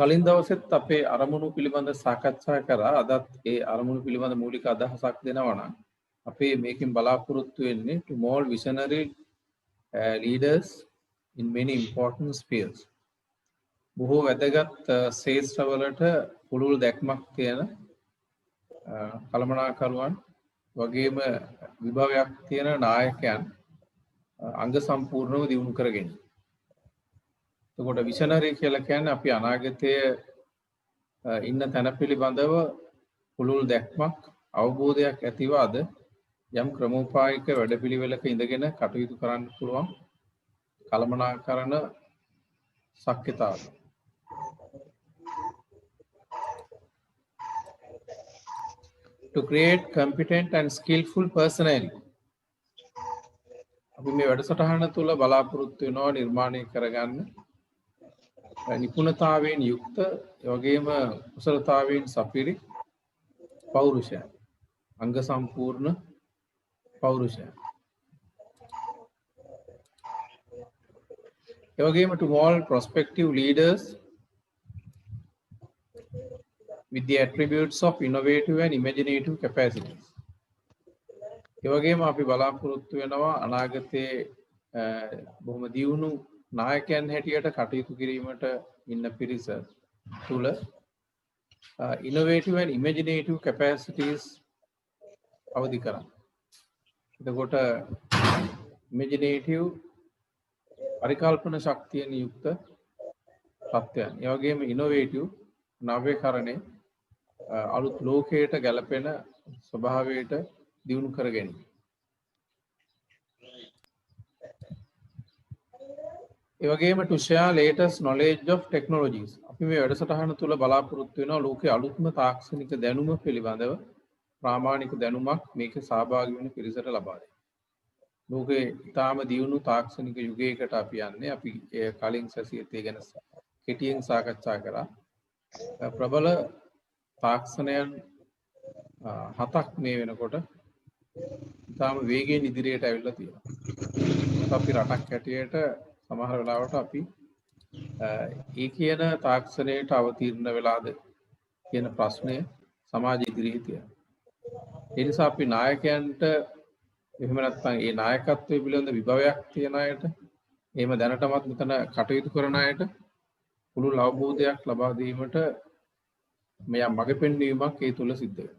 කලින් දවසෙත් අපේ අරමුණු පිළිබඳ සාකච්ඡා කරා. අදත් ඒ අරමුණු පිළිබඳ මූලික අදහසක් දෙනවා නම් අපේ මේකෙන් බලාපොරොත්තු වෙන්නේ to mold visionary leaders in many important spheres. බොහෝ වැදගත් ශේෂ්ත්‍රවලට පුළුල් දැක්මක් තියෙන කළමනාකරුවන් වගේම විභවයක් තියෙන නායකයන් අංග සම්පූර්ණව දියුණු කරගෙන. එතකොට විෂනරි කියලා කියන්නේ අපි අනාගතයේ ඉන්න තැන පිළිබඳව පුළුල් දැක්මක් අවබෝධයක් ඇතිව අද යම් ක්‍රමෝපායික වැඩපිළිවෙලක ඉඳගෙන කටයුතු කරන්න පුළුවන් කළමනාකරන ශක්්‍යතාව. To create competent and skillful personnel. අපි මේ වැඩසටහන තුළ බලාපොරොත්තු වෙනවා නිර්මාණය කරගන්න නිපුණතාවයෙන් යුක්ත වගේම කුසලතාවයෙන් සපිරි පෞරුෂයන් අංග සම්පූර්ණ පෞරුෂයන් එවැගේම to mold prospective leaders with the attributes of innovative and imaginative capacities. එවැගේම අපි බලාපොරොත්තු වෙනවා අනාගතයේ බොහොම දියුණු නායකයන් හැටියට කටයුතු කිරීමට ඉන්න පිරිස තුළ innovative and imaginative capacities අවදි කරන්න. එතකොට imaginative පරිකල්පන ශක්තියෙන් යුක්ත තත්ත්වයන්. ඒ වගේම innovative නව්‍යකරණේ අලුත් ලෝකයට ගැලපෙන ස්වභාවයට දියුණු කර ගැනීම. ඒ වගේම to share latest knowledge of technologies. අපි මේ වැඩසටහන තුළ බලාපොරොත්තු වෙනවා ලෝකයේ අලුත්ම තාක්ෂණික දැනුම පිළිබඳව ප්‍රාමාණික දැනුමක් මේකේ සහභාගී වෙන පිරිසට ලබා දෙන්න. ලෝකයේ ඉතාම දියුණු තාක්ෂණික යුගයකට අපි යන්නේ. අපි කලින් සැසියත් ඒ ගැන කෙටියෙන් සාකච්ඡා කරා. ප්‍රබල තාක්ෂණයන් 7ක් මේ වෙනකොට ඉතාම වේගයෙන් ඉදිරියට ඇවිල්ලා තියෙනවා. අපි රටක් හැටියට සමහර වෙලාවට අපි ඒ කියන තාක්ෂණයට අවතීර්ණ වෙලාද කියන ප්‍රශ්නය සමාජ ඉදිරියේ තියෙනවා. ඒ නිසා අපි නායකයන්ට එහෙම නැත්නම් ඒ නායකත්වයේ පිළිබඳ විභවයක් තියෙන අයට එහෙම දැනටමත් මෙතන කටයුතු කරන අයට පුළුල් අවබෝධයක් ලබා දීමට මෙයා මඟ පෙන්වීමක් ඒ තුල සිද්ධ වෙනවා.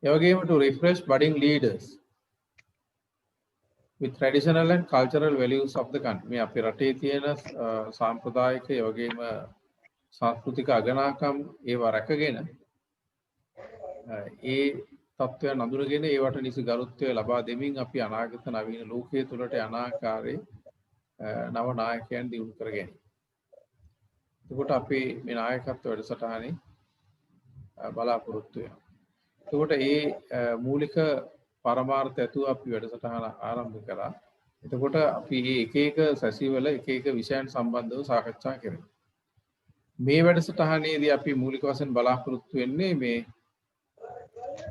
ඒ වගේම to refresh budding leaders with traditional and cultural values of the country. මේ අපේ රටේ තියෙන සාම්ප්‍රදායික ඒ වගේම සංස්කෘතික අගනාකම් ඒවා රැකගෙන ඒ තත්ත්වයන් අඳුරගෙන ඒවට නිසි ගරුත්වය ලබා දෙමින් අපි අනාගත නවීන ලෝකයේ තුලට යන ආකාරයේ නව නායකයන් දියුණු කර ගැනීම. එතකොට අපි මේ නායකත්ව වැඩසටහනේ බලාපොරොත්තු වෙනවා. එතකොට මේ මූලික පරමාර්ථ ඇතුව අපි වැඩසටහන ආරම්භ කළා. එතකොට අපි මේ එක එක සැසිවල එක එක විෂයන් සම්බන්ධව සාකච්ඡා කරමු. මේ වැඩසටහනේදී අපි මූලික වශයෙන් බලාපොරොත්තු වෙන්නේ මේ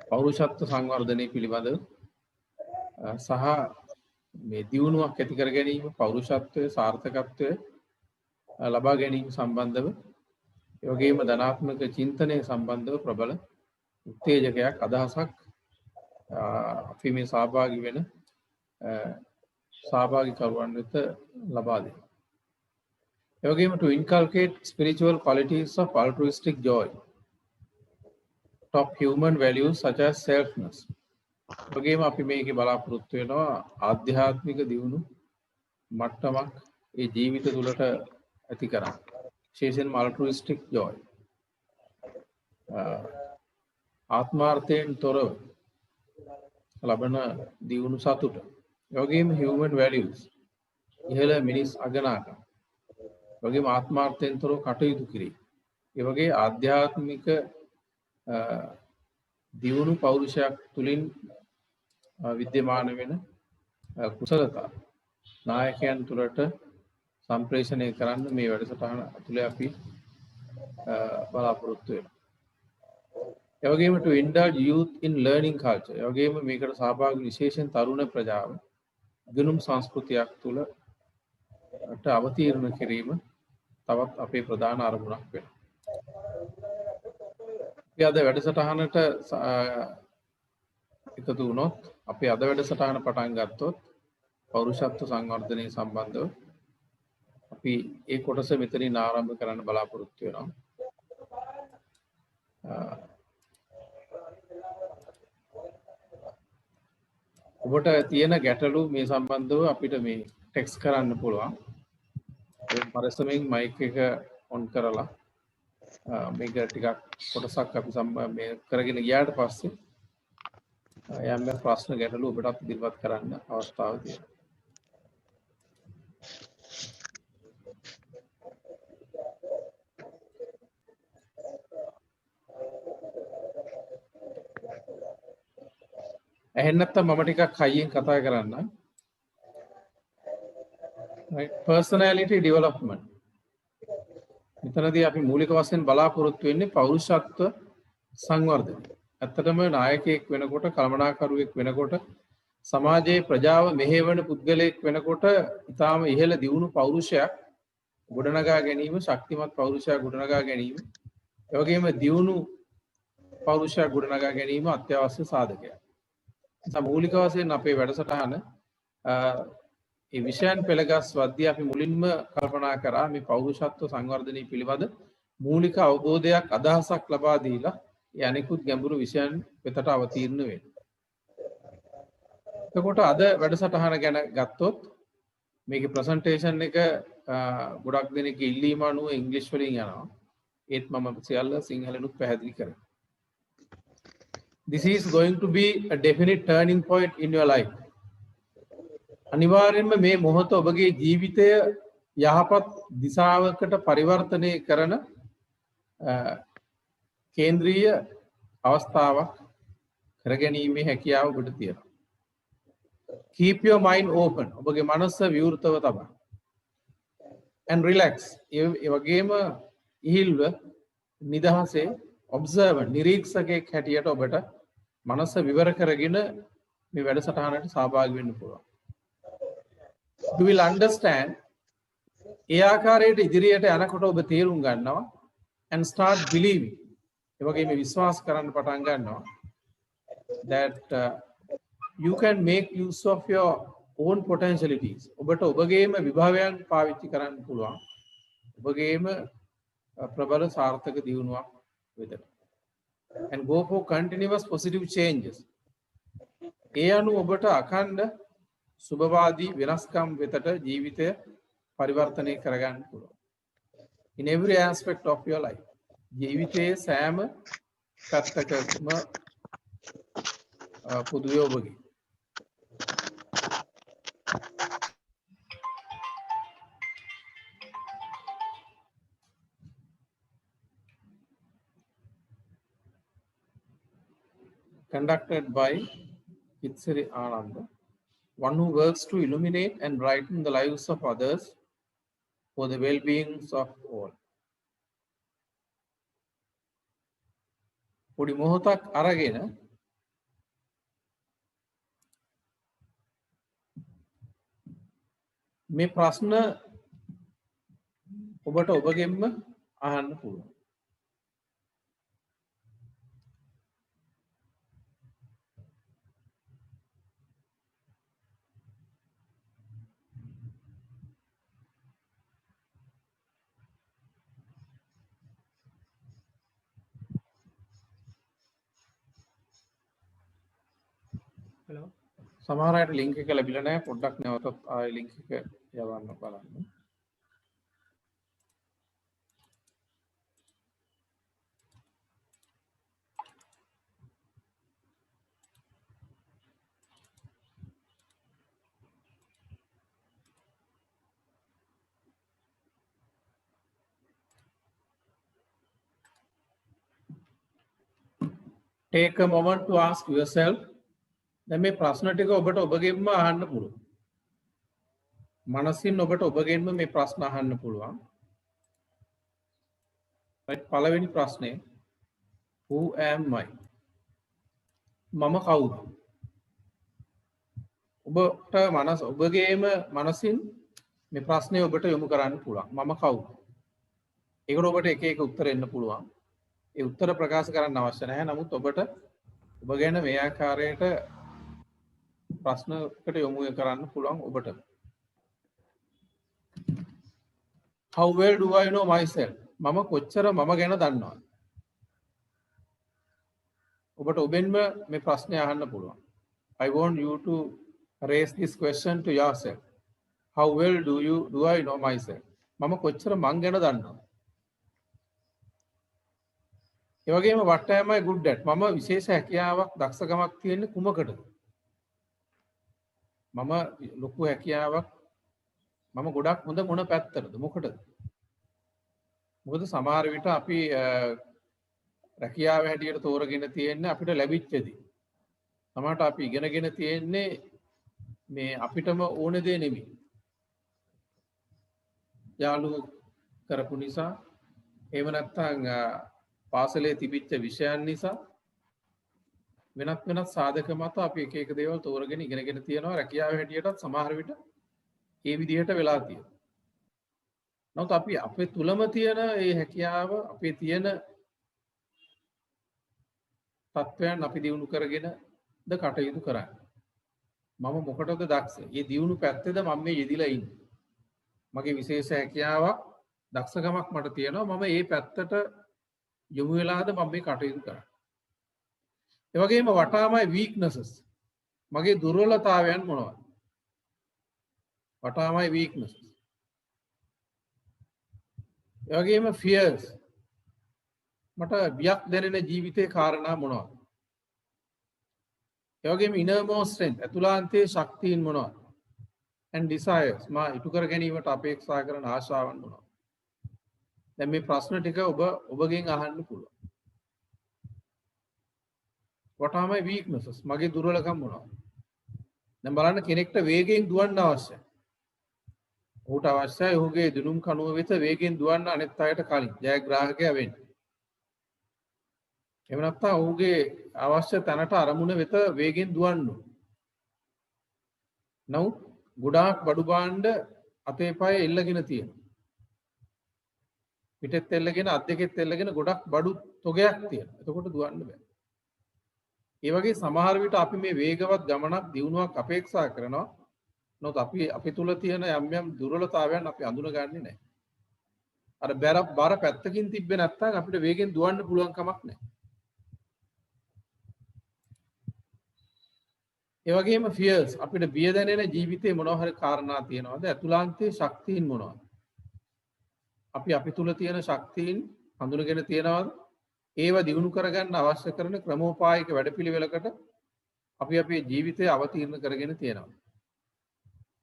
පෞරුෂත්ව සංවර්ධනය පිළිබඳව සහ මේ දියුණුවක් ඇති කර ගැනීම පෞරුෂත්වයේ සාර්ථකත්වය ලබා ගැනීම සම්බන්ධව ඒ වගේම ධනාත්මක චින්තනය සම්බන්ධව ප්‍රබල උත්තේජකයක් අදහසක් අපි මේ සහභාගී වෙන සහභාගීකරුවන් වෙත ලබා දෙනවා. ඒ වගේම to inculcate spiritual qualities of altruistic joy, top human values such as selfness. වගේම අපි මේකේ බලාපොරොත්තු වෙනවා ආධ්‍යාත්මික දියුණු මට්ටමක් ඒ ජීවිත තුළට ඇති කරන්න. විශේෂයෙන්ම altruistic joy. ආත්මාර්ථයෙන් තොරව ලබන දියුණු සතුට. ඒ වගේම human values. ඉහළ මිනිස් අගනාකම්. වගේම ආත්මාර්ථයෙන් තොරව කටයුතු කිරීම. ඒ වගේ ආධ්‍යාත්මික දියුණු පෞරුෂයක් තුලින් විද්‍යමාන වෙන කුසලතා නායකයන් තුළට සම්ප්‍රේෂණය කරන්න මේ වැඩසටහන ඇතුලේ අපි බලාපොරොත්තු වෙනවා. ඒ වගේම to indulge youth in learning culture. ඒ වගේම මේකට සහභාගී විශේෂයෙන් තරුණ ප්‍රජාව ගුණම් සංස්කෘතියක් තුළට අවතීර්ණ කිරීම තවත් අපේ ප්‍රධාන අරමුණක් වෙනවා. අපි අද වැඩසටහනට එකතු වුණොත් අපි අද වැඩසටහන පටන් ගත්තොත් පෞරුෂත්ව සංවර්ධනය සම්බන්ධව අපි ඒ කොටස මෙතනින් ආරම්භ කරන්න බලාපොරොත්තු වෙනවා. ඔබට තියෙන ගැටලු මේ සම්බන්ධව අපිට මේ ටෙක්ස්ට් කරන්න පුළුවන්. ඒ පරිස්සමෙන් මයික් එක ඔන් කරලා මේක ටිකක් කොටසක් අපි මේ කරගෙන ගියාට පස්සේ යම් ප්‍රශ්න ගැටලු ඔබට ඉදිරිපත් කරන්න අවස්ථාව තියෙනවා. එහෙනම් නැත්තම් මම ටිකක් හයියෙන් කතා කරන්න. right, personality development. මෙතනදී අපි මූලික වශයෙන් බලාපොරොත්තු වෙන්නේ පෞරුෂත්ව සංවර්ධනය. ඇත්තටම නායකයෙක් වෙනකොට, කළමනාකරුවෙක් වෙනකොට, සමාජයේ ප්‍රජාව මෙහෙවන පුද්ගලයෙක් වෙනකොට ඊටාම ඉහළ දියුණු පෞරුෂයක් ගොඩනගා ගැනීම, ශක්තිමත් පෞරුෂයක් ගොඩනගා ගැනීම, ඒ වගේම දියුණු පෞරුෂයක් ගොඩනගා ගැනීම අත්‍යවශ්‍ය සාධකයක්. මූලික වශයෙන් අපේ වැඩසටහන ඒ විෂයන් පෙළගස් වද්දී අපි මුලින්ම කල්පනා කරා මේ පෞරුෂත්ව සංවර්ධනය පිළිබඳ මූලික අවබෝධයක්, අදහසක් ලබා දීලා ඒ අනෙකුත් ගැඹුරු විෂයන් වෙතට අවතීර්ණ වෙන්න. එතකොට අද වැඩසටහන ගැන ගත්තොත් මේකේ ප්‍රසන්ටේෂන් එක ගොඩක් දෙනෙක් ඉල්ලීම අනුව ඉංග්‍රීසි වලින් යනවා. ඒත් මම සියල්ල සිංහලෙනුත් පැහැදිලි කරනවා. This is going to be a definite turning point in your life. අනිවාර්යෙන්ම මේ මොහොත ඔබගේ ජීවිතය යහපත් දිශාවකට පරිවර්තනය කරන කේන්ද්‍රීය අවස්ථාවක් කරගැනීමේ හැකියාව ඔබට තියෙනවා. Keep your mind open. ඔබගේ මනස විවෘතව තබා. And relax. ඒ වගේම ඉහිල්ව නිදහසේ observer නිරීක්ෂකයෙක් හැටියට ඔබට මනස විවර කරගෙන මේ වැඩසටහනට සහභාගී වෙන්න පුළුවන්. You will understand ඒ ආකාරයට ඉදිරියට යනකොට ඔබ තේරුම් ගන්නවා and start believing. ඒ වගේම විශ්වාස කරන්න පටන් ගන්නවා that you can make use of your own potentialities. ඔබට ඔබගේම විභවයන් පාවිච්චි කරන්න පුළුවන්. ඔබගේම ප්‍රබල සාර්ථක දියුණුවක් වෙතට. And go for continuous positive changes. ඒ අනුව ඔබට අඛණ්ඩ සුභවාදී වෙනස්කම් වෙතට ජීවිතය පරිවර්තනය කරගන්න පුළුවන්. In every aspect of your life. ජීවිතයේ සෑම පැත්තකම පොදුවේ ඔබගේ. Conducted by Kitsari Ananda, one who works to illuminate and brighten the lives of others for the well-beings of all. පොඩි මොහොතක් අරගෙන මේ ප්‍රශ්න ඔබට ඔබගෙන්ම අහන්න පුළුවන්. Hello. සමහර අයට ලින්ක් එක ලැබිලා නැහැ. පොඩ්ඩක් නැවතත් ආයෙ ලින්ක් එක යවන්න බලන්න. Take a moment to ask yourself. දැන් මේ ප්‍රශ්න ටික ඔබට ඔබගෙන්ම අහන්න පුළුවන්. මනසින් ඔබට ඔබගෙන්ම මේ ප්‍රශ්න අහන්න පුළුවන්. right, පළවෙනි ප්‍රශ්නේ who am I? මම කවුද? ඔබට ඔබගේම මනසින් මේ ප්‍රශ්නේ ඔබට යොමු කරන්න පුළුවන්. මම කවුද? ඒකට ඔබට එක එක උත්තර එන්න පුළුවන්. ඒ උත්තර ප්‍රකාශ කරන්න අවශ්‍ය නැහැ. නමුත් ඔබට ඔබ ගැන මේ ආකාරයට ප්‍රශ්නකට යොමු කරන්න පුළුවන් ඔබට. How well do I know myself? මම කොච්චර මම ගැන දන්නවද? ඔබට ඔබෙන්ම මේ ප්‍රශ්නය අහන්න පුළුවන්. I want you to raise this question to yourself. How well do I know myself? මම කොච්චර මං ගැන දන්නවද? ඒ වගේම what am I good at? මම විශේෂ හැකියාවක් දක්ෂකමක් තියෙන්නේ කුමකටද? මම ලොකු හැකියාවක් මම ගොඩක් හොඳ මොන පැත්තටද? මොකටද? මොකද සමහර විට අපි රැකියාව හැටියට තෝරගෙන තියෙන්නේ අපිට ලැබිච්ච දේ. සමහරට අපි ඉගෙනගෙන තියෙන්නේ මේ අපිටම ඕන දේ නෙමෙයි. යාළුවෝ කරපු නිසා එහෙම නැත්නම් පාසලේ තිබිච්ච විෂයන් නිසා වෙනත් සාධක මත අපි එක එක දේවල් තෝරගෙන ඉගෙනගෙන තියෙනවා. රැකියාව හැටියටත් සමහර විට ඒ විදිහට වෙලා තියෙනවා. නමුත් අපි අපේ තුලම තියෙන ඒ හැකියාව අපේ තියෙන තත්වයන් අපි දියුණු කරගෙන ද කටයුතු කරන්නේ. මම මොකටද දක්ෂ? මේ දියුණු පැත්තේද මම මේ යෙදිලා ඉන්නේ. මගේ විශේෂ හැකියාවක් දක්ෂකමක් මට තියෙනවා. මම මේ පැත්තට යොමු වෙලාද මම මේ කටයුතු කරන්නේ. ඒ වගේම what are my weaknesses? මගේ දුර්වලතාවයන් මොනවද? What are my weaknesses? ඒ වගේම fears. මට බියක් දැනෙන ජීවිතේ කාරණා මොනවද? ඒ වගේම innermost strength අතුලාන්තයේ ශක්තියින් මොනවද? and desires මා ඉටු කර ගැනීමට අපේක්ෂා කරන ආශාවන් මොනවද? දැන් මේ ප්‍රශ්න ටික ඔබගෙන් අහන්න පුළුවන්. What are my weaknesses? මගේ දුර්වලකම් මොනවද? දැන් බලන්න කෙනෙක්ට වේගයෙන් දුවන්න අවශ්‍යයි. ඔහුට අවශ්‍යයි ඔහුගේ දිනුම් කණුව වෙත වේගයෙන් දුවන්න අනෙත් අයට කලින් ජයග්‍රාහකයා වෙන්න. එහෙම නැත්නම් ඔහුගේ අවශ්‍ය තැනට අරමුණ වෙත වේගෙන් දුවන්න. නමුත් ගොඩාක් බඩු භාණ්ඩ අතේ පයේ එල්ලගෙන තියෙනවා. පිටෙත් එල්ලගෙන අත් දෙකෙත් එල්ලගෙන ගොඩක් බඩු තොගයක් තියෙනවා. එතකොට දුවන්න බෑ. ඒ වගේ සමහර විට අපි මේ වේගවත් ගමනක් දියුණුවක් අපේක්ෂා කරනවා. නමුත් අපි තුල තියෙන යම් දුර්වලතාවයන් අපි අඳුනගන්නේ නැහැ. අර බර පැත්තකින් තිබ්බේ නැත්නම් අපිට වේගෙන් දුවන්න පුළුවන් කමක් නැහැ. ඒ වගේම fears අපිට බිය දැනෙන ජීවිතේ මොනවා හරි කාරණා තියෙනවද? අතුලාන්තයේ ශක්තියින් මොනවද? අපි තුල තියෙන ශක්තියින් හඳුනගෙන තියනවද? ඒව දිනු කරගන්න අවශ්‍ය කරන ක්‍රමෝපායික වැඩපිළිවෙලකට අපි අපේ ජීවිතය අවතීර්ණ කරගෙන තියෙනවා.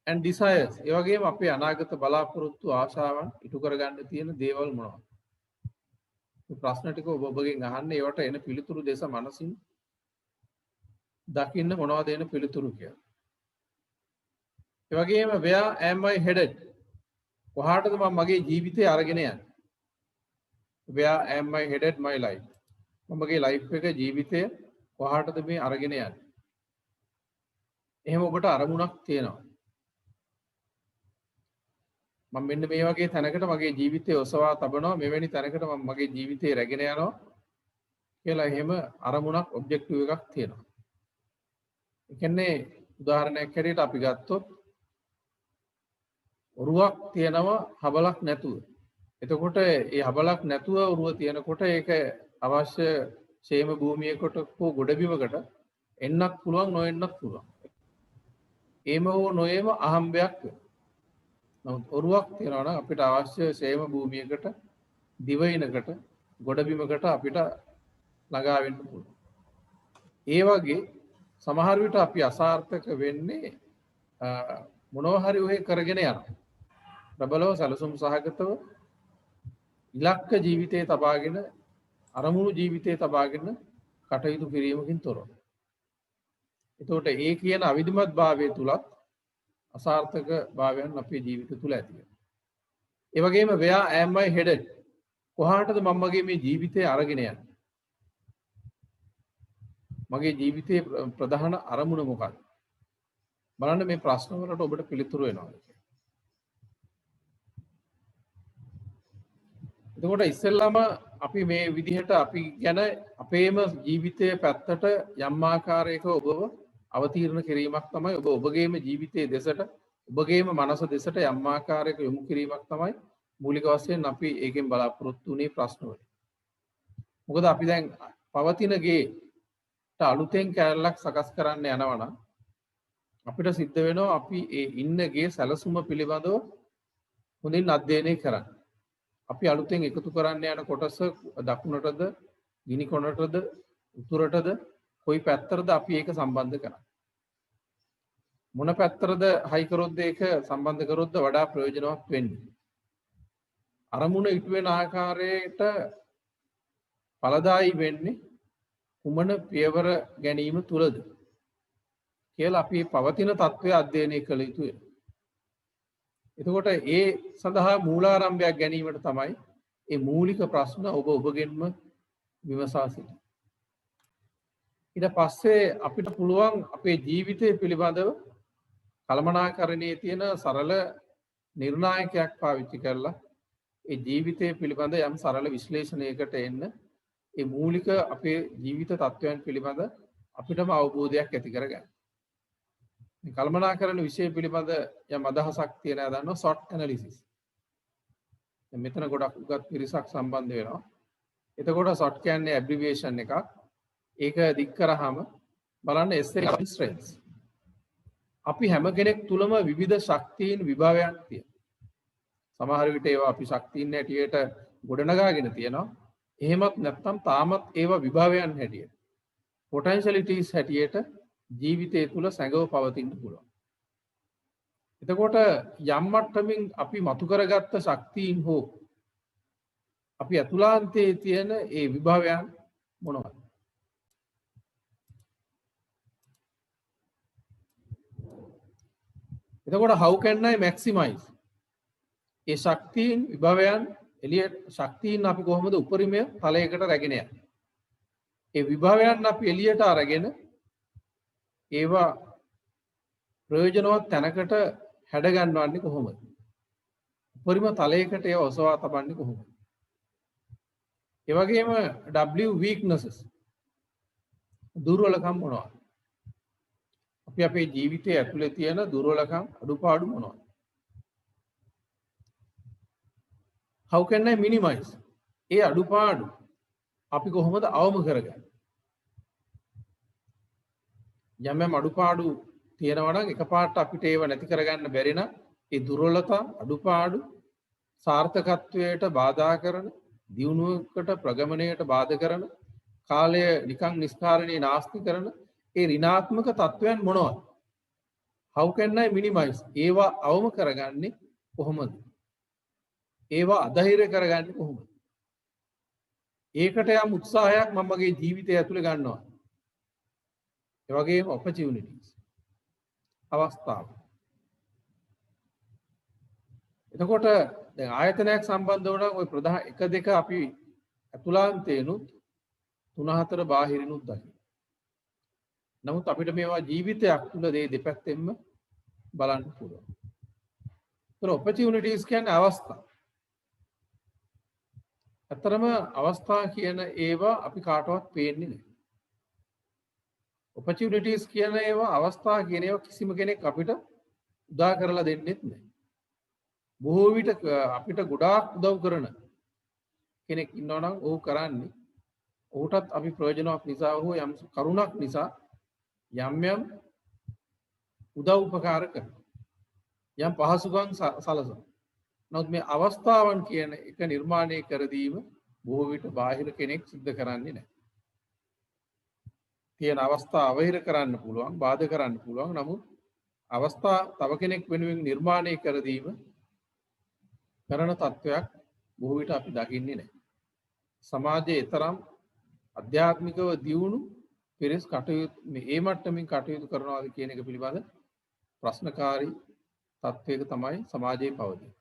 and desires ඒ වගේම අපේ අනාගත බලාපොරොත්තු ආශාවන් ඉටු කරගන්න තියෙන දේවල් මොනවද? මේ ප්‍රශ්න ටික ඔබගෙන් අහන්න ඒවට එන පිළිතුරු දෙස මනසින් දකින්න මොනවද එන පිළිතුරු කියලා. ඒ වගේම where am I headed? කොහාටද මම මගේ ජීවිතය අරගෙන යන්නේ? Where am I headed my life? මගේ ලයිෆ් එක ජීවිතය කොහාටද මේ අරගෙන යන්නේ? එහෙම ඔබට අරමුණක් තියෙනවා. මම මෙන්න මේ වගේ තැනකට මගේ ජීවිතය ඔසවා තබනවා, මෙවැනි තැනකට මම මගේ ජීවිතය රැගෙන යනවා කියලා එහෙම අරමුණක් ඔබ්ජෙක්ටිව් එකක් තියෙනවා. ඒ කියන්නේ උදාහරණයක් හැටියට අපි ගත්තොත් ඔරුවක් තියෙනවා හබලක් නැතුව. එතකොට ඒ හබලක් නැතුව ඔරුව තියෙනකොට ඒක අවශ්‍ය ക്ഷേම භූමියකට හෝ ගොඩබිමකට එන්නත් පුළුවන් නොඑන්නත් පුළුවන්. ඒම හෝ නොයේම අහම්බයක් වෙනවා. නමුත් ඔරුවක් තියනවා නම් අපිට අවශ්‍ය ക്ഷേම භූමියකට දිවයිනකට ගොඩබිමකට අපිට ළඟා වෙන්න පුළුවන්. ඒ වගේ සමහර විට අපි අසාර්ථක වෙන්නේ මොනවා හරි ඔය කරගෙන යනවා. ප්‍රබලව සැලසුම් සහගතව ඉලක්ක ජීවිතයේ තබාගෙන අරමුණු ජීවිතයේ තබාගෙන කටයුතු කිරීමකින් තොරව. එතකොට ඒ කියන අවිධිමත් භාවය තුලත් අසාර්ථක භාවයන් අපේ ජීවිත තුල ඇති වෙනවා. ඒ වගේම where am I headed? කොහාටද මම මගේ මේ ජීවිතය අරගෙන යන්නේ? මගේ ජීවිතයේ ප්‍රධාන අරමුණ මොකක්ද? බලන්න මේ ප්‍රශ්න වලට ඔබට පිළිතුරු වෙනවා. එතකොට ඉස්සෙල්ලාම අපි මේ විදිහට අපි ගැන අපේම ජීවිතයේ පැත්තට යම් ආකාරයක ඔබව අවතීර්ණ කිරීමක් තමයි ඔබ ඔබගේම ජීවිතයේ දෙසට ඔබගේම මනස දෙසට යම් ආකාරයක යොමු කිරීමක් තමයි මූලික වශයෙන් අපි ඒකෙන් බලාපොරොත්තු වෙන්නේ ප්‍රශ්න වලින්. මොකද අපි දැන් පවතින ගේට අලුතෙන් කැලලක් සකස් කරන්න යනවා නම් අපිට සිද්ධ වෙනවා අපි ඒ ඉන්න ගේ සැලසුම පිළිබඳව හොඳින් අධ්‍යයනය කරන්න. අපි අලුතෙන් එකතු කරන්න යන කොටස දකුණටද ගිනි කොනටද උතුරටද කොයි පැත්තරද අපි ඒක සම්බන්ධ කරන්නේ. මොන පැත්තරද හයි කරොත්ද ඒක සම්බන්ධ කරොත්ද වඩා ප්‍රයෝජනවත් වෙන්නේ. අරමුණ ඉටු වෙන ආකාරයට ඵලදායී වෙන්නේ කුමන පියවර ගැනීම තුලද කියලා අපි පවතින තත්ත්වය අධ්‍යයනය කළ යුතුයි. එතකොට ඒ සඳහා මූලාරම්භයක් ගැනීමට තමයි මේ මූලික ප්‍රශ්න ඔබ ඔබගෙන්ම විමසා සිටින්න. ඊට පස්සේ අපිට පුළුවන් අපේ ජීවිතය පිළිබඳව කළමනාකරණයේ තියෙන සරල නිර්ණායකයක් පාවිච්චි කරලා ඒ ජීවිතය පිළිබඳ යම් සරල විශ්ලේෂණයකට එන්න ඒ මූලික අපේ ජීවිත තත්ත්වයන් පිළිබඳ අපිටම අවබෝධයක් ඇති කරගන්න. මේ කළමනාකරන විෂය පිළිබඳ යම් අදහසක් තියෙන අය දන්නවා SWOT ඇනලිසිස්. දැන් මෙතන ගොඩක් උගත් පිරිසක් සම්බන්ධ වෙනවා. එතකොට SWOT කියන්නේ ඇබ්‍රිවියේෂන් එකක්. ඒක දික් කරාම බලන්න strengths. අපි හැම කෙනෙක් තුලම විවිධ ශක්තියින් විභවයන් තියෙනවා. සමහර විට ඒවා අපි ශක්තියින් හැටියට ගොඩනගාගෙන තියෙනවා. එහෙමත් නැත්නම් තාමත් ඒවා විභවයන් හැටියට potentialities හැටියට ජීවිතය තුළ සැඟව පවතින්න පුළුවන්. එතකොට යම් මට්ටමින් අපි මතු කරගත්ත ශක්තියින් හෝ අපි අතුලාන්තයේ තියෙන ඒ විභවයන් මොනවද? එතකොට how can I maximize ඒ ශක්තියින් විභවයන් එළියට ශක්තියින් අපි කොහොමද උපරිමය ඵලයකට රැගෙන යන්නේ? ඒ විභවයන් අපි එළියට අරගෙන ඒවා ප්‍රයෝජනවත් තැනකට හැඩ ගන්නවන්නේ කොහොමද? උපරිම තලයකට ඒවා ඔසවා තබන්නේ කොහොමද? ඒ වගේම W weaknesses දුර්වලකම් මොනවද? අපි අපේ ජීවිතයේ ඇතුලේ තියෙන දුර්වලකම් අඩුපාඩු මොනවද? How can I minimize ඒ අඩුපාඩු අපි කොහොමද අවම කරගන්නේ? යම් අඩුපාඩු තියෙනවා නම් එකපාරට අපිට ඒව නැති කරගන්න බැරි නම් ඒ දුර්වලතා අඩුපාඩු සාර්ථකත්වයට බාධා කරන දියුණුවකට ප්‍රගමණයට බාධා කරන කාලය නිකන් නිස්කාරණේ නාස්ති කරන ඒ ඍණාත්මක තත්වයන් මොනවද? How can I minimize ඒවා අවම කරගන්නේ කොහොමද? ඒවා අධෛර්ය කරගන්නේ කොහොමද? ඒකට යම් උත්සාහයක් මම මගේ ජීවිතය ඇතුලේ ගන්නවා. ඒ වගේම opportunities අවස්ථාව. එතකොට දැන් ආයතනයක් සම්බන්ධ වුණා ওই ප්‍රධාන 1 2 අපි අතුලාන්තේනුත් 3 4 බාහිරිනුත් දකින්න. නමුත් අපිට මේවා ජීවිතයක් තුළ දෙපැත්තෙන්ම බලන්න පුළුවන්. ඒතර opportunities කියන්නේ අවස්ථා. අතරම අවස්ථා කියන ඒවා අපි කාටවත් පේන්නේ නැහැ. opportunities කියන ඒවා අවස්ථා කියන ඒවා කිසිම කෙනෙක් අපිට උදා කරලා දෙන්නෙත් නැහැ. බොහෝ විට අපිට ගොඩාක් උදව් කරන කෙනෙක් ඉන්නවා නම් ਉਹ කරන්නේ ඔහුටත් අපි ප්‍රයෝජනවත් නිසා හෝ යම් කරුණක් නිසා යම් උදව් උපකාර කරනවා. යම් පහසුකම් සලසනවා. නමුත් මේ අවස්ථාවන් කියන එක නිර්මාණය කර දීම බොහෝ විට බාහිර කෙනෙක් සිද්ධ කරන්නේ නැහැ. තියෙන අවස්ථා අවහිර කරන්න පුළුවන්, බාධා කරන්න පුළුවන්. නමුත් අවස්ථා තව කෙනෙක් වෙනුවෙන් නිර්මාණය කර දීම කරන තත්වයක් බොහෝ විට අපි දකින්නේ නැහැ. සමාජයේ තරම් අධ්‍යාත්මිකව දියුණු පිරිස් කටයුතු මේ මට්ටමින් කටයුතු කරනවාද කියන එක පිළිබඳ ප්‍රශ්නකාරී තත්වයක තමයි සමාජයේ පවතින්නේ.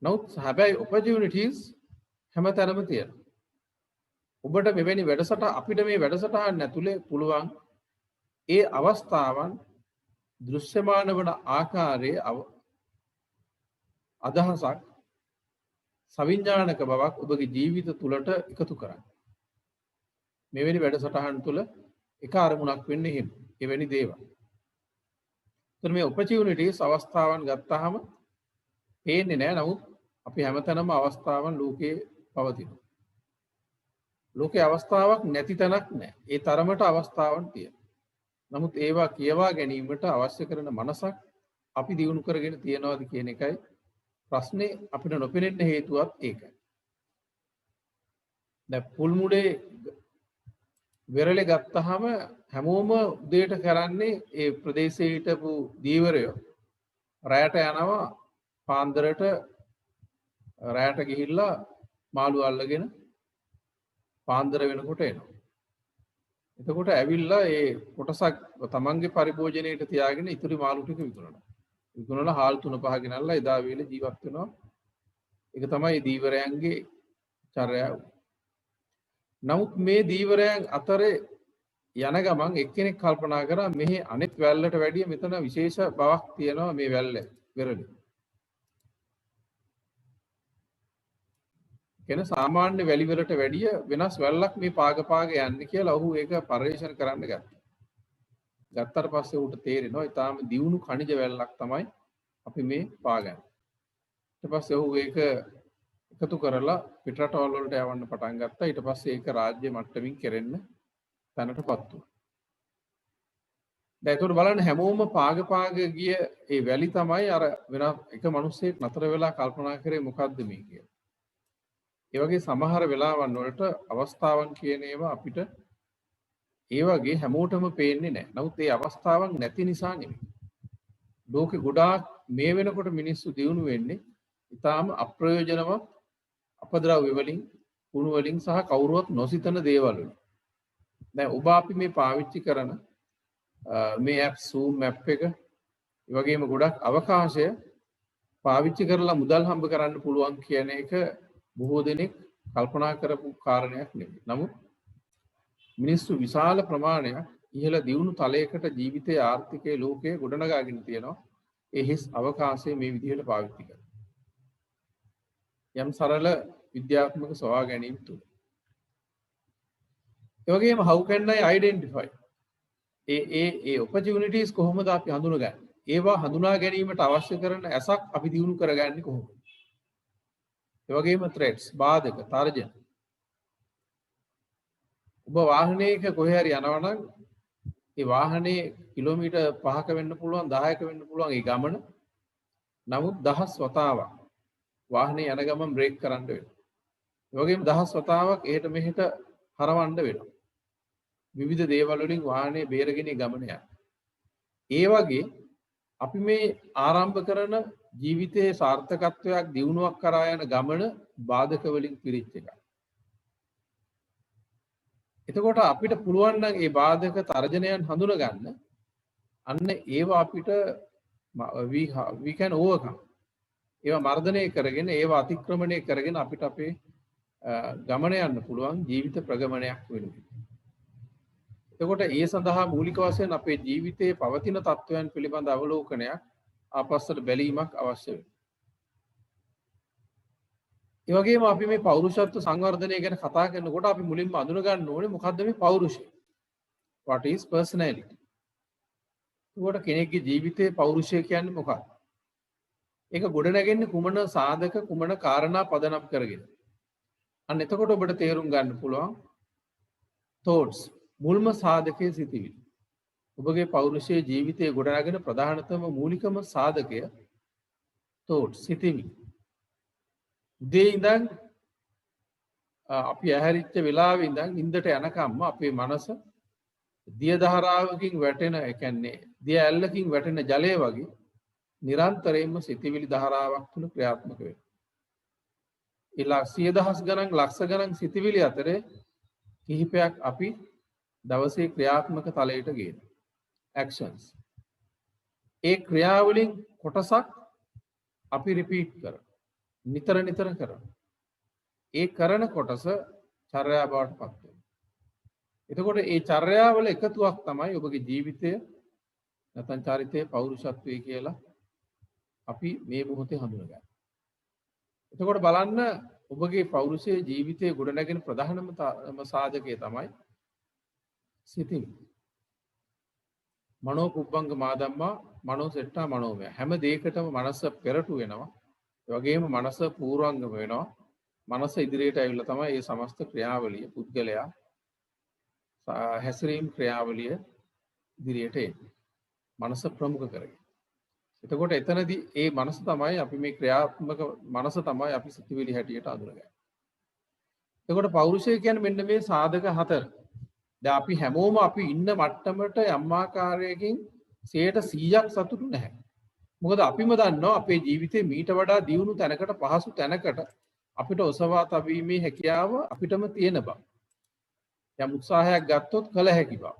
නමුත් හැබැයි opportunities හැමතැනම තියෙනවා. ඔබට මෙවැනි වැඩසටහන අපිට මේ වැඩසටහන ඇතුලේ පුළුවන් ඒ අවස්ථාවන් දෘශ්‍යමාන වන ආකාරයේ අදහසක් සවිඥානික බවක් ඔබගේ ජීවිත තුළට එකතු කරන්න. මෙවැනි වැඩසටහන් තුළ එක අරමුණක් වෙන්නේ එහෙම. එවැනි දේවල්. එතන මේ opportunities අවස්ථාවන් ගත්තාම පේන්නේ නැහැ. නමුත් අපි හැමතැනම අවස්ථාවන් ලෝකේ පවතිනවා. ලෝකේ අවස්ථාවක් නැති තැනක් නැහැ. ඒ තරමට අවස්ථාවන් තියෙනවා. නමුත් ඒවා කියවා ගැනීමට අවශ්‍ය කරන මනසක් අපි දියුණු කරගෙන තියනවාද කියන එකයි ප්‍රශ්නේ. අපිට නොපෙනෙන්න හේතුවත් ඒකයි. දැන් පුල්මුඩේ වෙරළේ ගත්තාම හැමෝම උදේට කරන්නේ ඒ ප්‍රදේශයේ හිටපු දීවරයෝ රැයට යනවා පාන්දරට රැයට ගිහිල්ලා මාළු අල්ලගෙන පාන්දර වෙනකොට එනවා. එතකොට ඇවිල්ලා ඒ කොටසක් තමන්ගේ පරිභෝජනයට තියාගෙන ඉතුරු මාළු ටික විකුණනවා. විකුණලා හාල් 3-5 ගෙනල්ලා එදා වේලේ ජීවත් වෙනවා. ඒක තමයි දීවරයන්ගේ චර්යාව. නමුත් මේ දීවරයන් අතරේ යන ගමන් එක්කෙනෙක් කල්පනා කරා මෙහි අනෙක් වැල්ලට වැඩිය මෙතන විශේෂ බවක් තියෙනවා මේ වැල්ලේ වෙරළේ. කෙන සාමාන්‍ය වැලි වලට වැඩිය වෙනස් වැල්ලක් මේ පාග යන්නේ කියලා ඔහු ඒක පරිශන කරන්න ගත්තා. ගත්තට පස්සේ ඌට තේරෙනවා ඊටාම දියුණු ඛනිජ වැල්ලක් තමයි අපි මේ පාගන්නේ. ඊට පස්සේ ඔහු ඒක එකතු කරලා පිටරටවල් වලට යවන්න පටන් ගත්තා. ඊට පස්සේ ඒක රාජ්‍ය මට්ටමින් කෙරෙන්න තැනටපත් වුණා. දැන් ඒකට බලන්න හැමෝම පාග ගිය ඒ වැලි තමයි අර වෙන එක මිනිස්සෙක් නතර වෙලා කල්පනා කරේ මොකද්ද මේ කියලා. ඒ වගේ සමහර වෙලාවන් වලට අවස්ථාවන් කියන ඒවා අපිට ඒ වගේ හැමෝටම පේන්නේ නැහැ. නමුත් ඒ අවස්ථාවක් නැති නිසා නෙමෙයි. ලෝකේ ගොඩාක් මේ වෙනකොට මිනිස්සු දියුණු වෙන්නේ ඊටාම අප්‍රයෝජනවත් අපද්‍රව්‍ය වලින්, කුණු වලින් සහ කවුරුවත් නොසිතන දේවල් වලින්. දැන් ඔබ අපි මේ පාවිච්චි කරන මේ ඇප් Zoom app එක ඒ වගේම ගොඩක් අවකාශය පාවිච්චි කරලා මුදල් හම්බ කරන්න පුළුවන් කියන එක බොහෝ දෙනෙක් කල්පනා කරපු කාරණයක් නෙමෙයි. නමුත් මිනිස්සු විශාල ප්‍රමාණයක් ඉහළ දියුණු තලයකට ජීවිතයේ ආර්ථිකයේ ලෝකයේ ගොඩනගාගෙන තියෙනවා. ඒ හිස් අවකාශය මේ විදිහට පාවිච්චි කරලා. යම් සරල විද්‍යාත්මක සොයා ගැනීම තුල. ඒ වගේම how can I identify A opportunities කොහොමද අපි හඳුනගන්නේ? ඒවා හඳුනා ගැනීමට අවශ්‍ය කරන ඇසක් අපි දියුණු කරගන්නේ කොහොමද? ඒ වගේම threats බාධක තර්ජන. ඔබ වාහනයක කොහේ හරි යනවා නම් ඒ වාහනේ කිලෝමීටර් 5ක වෙන්න පුළුවන් 10ක වෙන්න පුළුවන් ඒ ගමන. නමුත් දහස් වතාවක් වාහනේ යන ගමන් බ්‍රේක් කරන්න වෙනවා. ඒ වගේම දහස් වතාවක් එහෙට මෙහෙට හරවන්න වෙනවා. විවිධ දේවල් වලින් වාහනේ බේරගෙන ගමන යනවා. ඒ වගේ අපි මේ ආරම්භ කරන ජීවිතයේ සාර්ථකත්වයක් දියුණුවක් කරා යන ගමන බාධක වලින් පිරිච්ච එකක්. එතකොට අපිට පුළුවන් නම් මේ බාධක තර්ජනයන් හඳුන ගන්න අන්න ඒවා අපිට we can overcome. ඒවා මර්ධනය කරගෙන ඒවා අතික්‍රමණය කරගෙන අපිට අපේ ගමන යන්න පුළුවන් ජීවිත ප්‍රගමනයක් වෙනවා. එතකොට ඒ සඳහා මූලික වශයෙන් අපේ ජීවිතයේ පවතින තත්ත්වයන් පිළිබඳ අවලෝකනයක් ආපස්සට බැලීමක් අවශ්‍ය වෙනවා. ඒ වගේම අපි මේ පෞරුෂත්ව සංවර්ධනය ගැන කතා කරනකොට අපි මුලින්ම අඳුන ගන්න ඕනේ මොකද්ද මේ පෞරුෂය? What is personality? ඒකට කෙනෙක්ගේ ජීවිතයේ පෞරුෂය කියන්නේ මොකක්ද? ඒක ගොඩනැගෙන්නේ කුමන සාධක කුමන කාරණා පදනම් කරගෙන. අන්න එතකොට ඔබට තේරුම් ගන්න පුළුවන් thoughts මුල්ම සාධකයේ සිටිවිලි. ඔබගේ පෞරුෂයේ ජීවිතයේ ගොඩනගෙන ප්‍රධානතම මූලිකම සාධකය thoughts සිටිවිලි. උදේ ඉඳන් අපි ඇහැරිච්ච වෙලාවෙ ඉඳන් නිින්දට යනකම්ම අපේ මනස දිය දහරාවකින් වැටෙන ඒ කියන්නේ දිය ඇල්ලකින් වැටෙන ජලය වගේ නිරන්තරයෙන්ම සිතිවිලි දහරාවක් තුල ක්‍රියාත්මක වෙනවා. ඒ සිය දහස් ගණන් ලක්ෂ ගණන් සිතිවිලි අතරේ කිහිපයක් අපි දවසේ ක්‍රියාත්මක තලයට ගේනවා. actions. ඒ ක්‍රියාවලින් කොටසක් අපි රිපීට් කරනවා. නිතර කරනවා. ඒ කරන කොටස චර්යා බවට පත් වෙනවා. එතකොට ඒ චර්යාවල එකතුවක් තමයි ඔබගේ ජීවිතය නැත්නම් චරිතය පෞරුෂත්වය කියලා අපි මේ මොහොතේ හඳුනගන්නේ. එතකොට බලන්න ඔබගේ පෞරුෂයේ ජීවිතයේ ගොඩනැගෙන ප්‍රධානම සාධකය තමයි සිතිවිලි. මනෝ පුබ්බංග මාදම්මා මනෝ සෙට්ටා මනෝමය. හැම දෙයකටම මනස පෙරටු වෙනවා. ඒ වගේම මනස පූර්වංගම වෙනවා. මනස ඉදිරියට ඇවිල්ලා තමයි මේ සමස්ත ක්‍රියාවලිය පුද්ගලයා හැසිරීම් ක්‍රියාවලිය ඉදිරියට එන්නේ. මනස ප්‍රමුඛ කරගෙන. එතකොට එතනදී ඒ මනස තමයි අපි මේ ක්‍රියාත්මක මනස තමයි අපි සිතිවිලි හැටියට අඳුරගන්නේ. එතකොට පෞරුෂය කියන්නේ මෙන්න මේ සාධක හතර. දැන් අපි හැමෝම අපි ඉන්න මට්ටමට යම් ආකාරයකින් 100% සතුටු නැහැ. මොකද අපිම දන්නවා අපේ ජීවිතේ මීට වඩා දියුණු තැනකට පහසු තැනකට අපිට ඔසවා තබීමේ හැකියාව අපිටම තියෙන බව. යම් උත්සාහයක් ගත්තොත් කළ හැකි බව.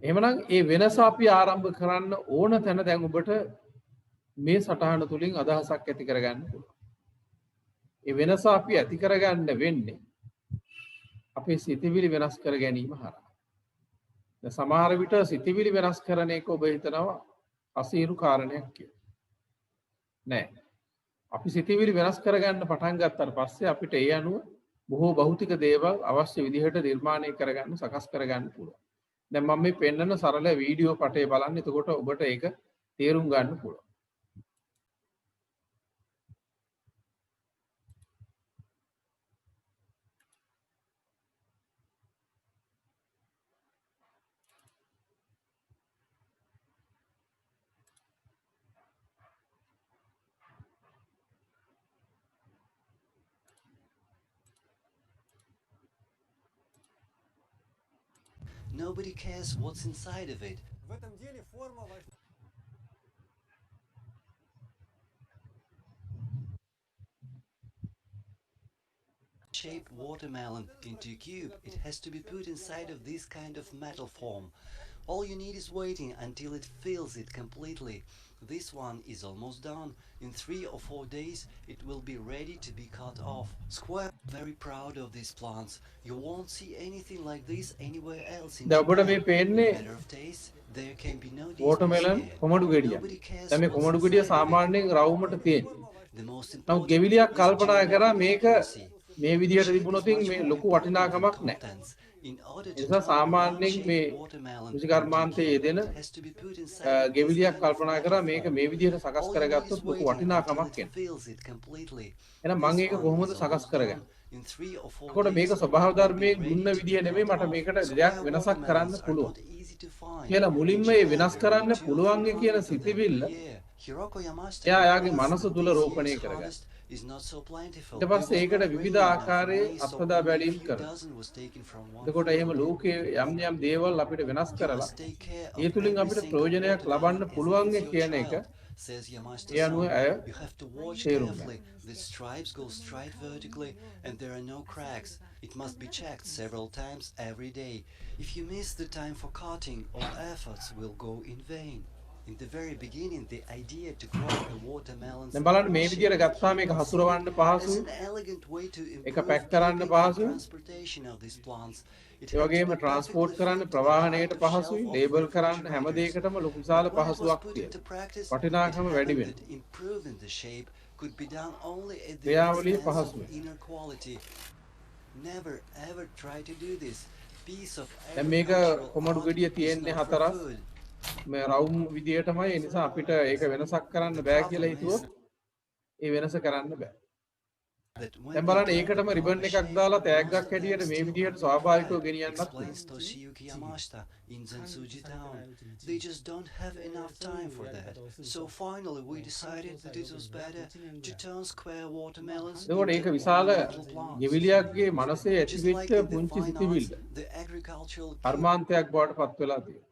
එහෙමනම් ඒ වෙනස අපි ආරම්භ කරන්න ඕන තැන දැන් ඔබට මේ සටහන තුලින් අදහසක් ඇති කරගන්න පුළුවන්. ඒ වෙනස අපි ඇති කරගන්න වෙන්නේ අපේ සිතිවිලි වෙනස් කර ගැනීම හරහා. දැන් සමහර විට සිතිවිලි වෙනස් කරන එක ඔබ හිතනවා අසීරු කාරණයක් කියලා. නෑ. අපි සිතිවිලි වෙනස් කරගන්න පටන් ගත්තාට පස්සේ අපිට ඒ අනුව බොහෝ භෞතික දේවල් අවශ්‍ය විදිහට නිර්මාණය කරගන්න සකස් කරගන්න පුළුවන්. දැන් මම මේ පෙන්නන සරල වීඩියෝ පටය බලන්න. එතකොට ඔබට ඒක තේරුම් ගන්න පුළුවන්. Nobody cares what's inside of it. В этом деле форма важна. Shape watermelon into a cube, it has to be put inside of this kind of metal form. All you need is waiting until it fills it completely. This one is almost done. In 3 or 4 days, it will be ready to be cut off. Square, very proud of these plants. You won't see anything like this anywhere else in දැන් ඔබට මේ Japan. පේන්නේ Matter of taste, there can be no watermelon difference here. කොමඩු ගෙඩියක්. Nobody cares දැන් මේ what's කොමඩු ගෙඩිය inside of it. සාමාන්‍යයෙන් රවුමට තියෙන්නේ. The most නමුත් important ගෙවිලියක් is කල්පනා කරා geographic මේක accuracy. මේ විදිහට තිබුණොතින් මේ ලොකු වටිනාකමක් නැහැ. Contents. In order A to නිසා turn සාමාන්‍යයෙන් round-shaped මේ watermelon කෘෂිකර්මාන්තයේ into යෙදෙන cube, it has to be put inside of this ගෙවිලියක් kind of කල්පනා කරා මේක form. මේ විදිහට සකස් All you need is කරගත්තොත් ලොකු waiting until වටිනාකමක් it එනවා. fills it completely. එහෙනම් මම This ඒක one කොහොමද is සකස් almost කරගන්නේ? done. In 3 or 4 එතකොට මේක days, ස්වභාව it will be ධර්මයේ ready දුන්න to විදිය be නෙමෙයි cut මට off. මේකට දෙයක් Square වෙනසක් කරන්න watermelons are පුළුවන් not easy to find. කියලා මුලින්ම මේ In වෙනස් Japan, කරන්න two පුළුවන් or කියන three සිතිවිල්ල a year. Hiroko Yamashita එයා එයාගේ realized මනස that තුල this රෝපණය year's කරගන්න. harvest is not so plentiful. ඊට There පස්සේ was ඒකට not විවිධ really enough ආකාරයේ maize, so අත්හදා only a බැලීම් few කරනවා. dozen was taken from one එතකොට එහෙම farm. ලෝකයේ යම් දේවල් අපිට වෙනස් You කරලා must take care of ඒ තුලින් every අපිට single ප්‍රයෝජනයක් ලබන්න watermelon as පුළුවන් if it's your කියන එක child, says Yamashita ඒ අනුව son. ඇය You have to watch තේරුම් carefully. ගන්නවා. The stripes go straight vertically and there are no cracks. It must be checked several times every day. If you miss the time for cutting, all efforts will go in vain. In the very beginning, the idea to grow a watermelon දැන් බලන්න මේ විදියට ගත්තාම මේක හසුරවන්න as පහසුයි. an elegant way to ඒක improve pack කරන්න picking and පහසුයි. transportation of these plants. It ඒ වගේම ට්‍රාන්ස්පෝර්ට් කරන්න ප්‍රවාහණයට පහසුයි. ලේබල් කරන්න හැම දෙයකටම ලොකු විශාල පහසුවක් තියෙනවා. වටිනාකම වැඩි වෙනවා. Improving the shape could be done only at the ක්‍රියාවලිය expense of පහසුයි. inner quality. Never ever try to do this. Piece of දැන් මේක agricultural කොමඩු art ගෙඩිය is තියෙන්නේ not for හතරක්. food. මේ රවුම් විදියටමයි. ඒ නිසා අපිට ඒක වෙනසක් කරන්න බෑ කියලා හිතුවොත් ඒ වෙනස කරන්න බෑ. That when දැන් they බලන්න cut ඒකටම the රිබන් proper එකක් shape, දාලා most තෑග්ගක් of them හැටියට මේ still විදිහට look ස්වාභාවිකව bad, ගෙනියන්නත් explains පුළුවන්. Toshiyuki Yamashita in Zansuji town. They just don't have enough time for that. So finally we decided that it was better to turn square watermelons එතකොට ඒක into විශාල ornamental plants. ගෙවිලියක්ගේ මනසේ Just ඇතිවෙච්ච like in the පුංචි fine arts, සිතිවිල්ල the agricultural කර්මාන්තයක් බවට පත් වෙලා තියෙනවා.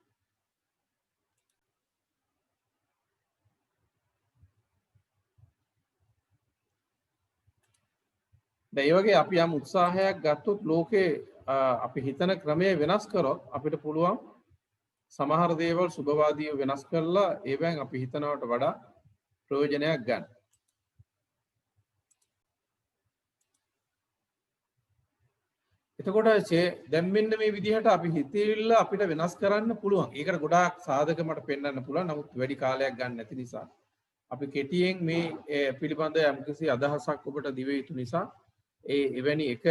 දැන් ඒ වගේ අපි යම් උත්සාහයක් ගත්තොත් ලෝකේ අපි හිතන ක්‍රමය වෙනස් කරොත් අපිට පුළුවන් සමහර දේවල් සුබවාදීව වෙනස් කරලා ඒවෙන් අපි හිතනවට වඩා ප්‍රයෝජනයක් ගන්න. එතකොට දැන් මෙන්න මේ විදිහට අපි හිතවිල්ල අපිට වෙනස් කරන්න පුළුවන්. ඒකට ගොඩාක් සාධක මට පෙන්වන්න පුළුවන්. නමුත් වැඩි කාලයක් ගන්න නැති නිසා අපි කෙටියෙන් මේ පිළිබඳ යම්කිසි අදහසක් ඔබට දිව යුතු නිසා එවැනි එක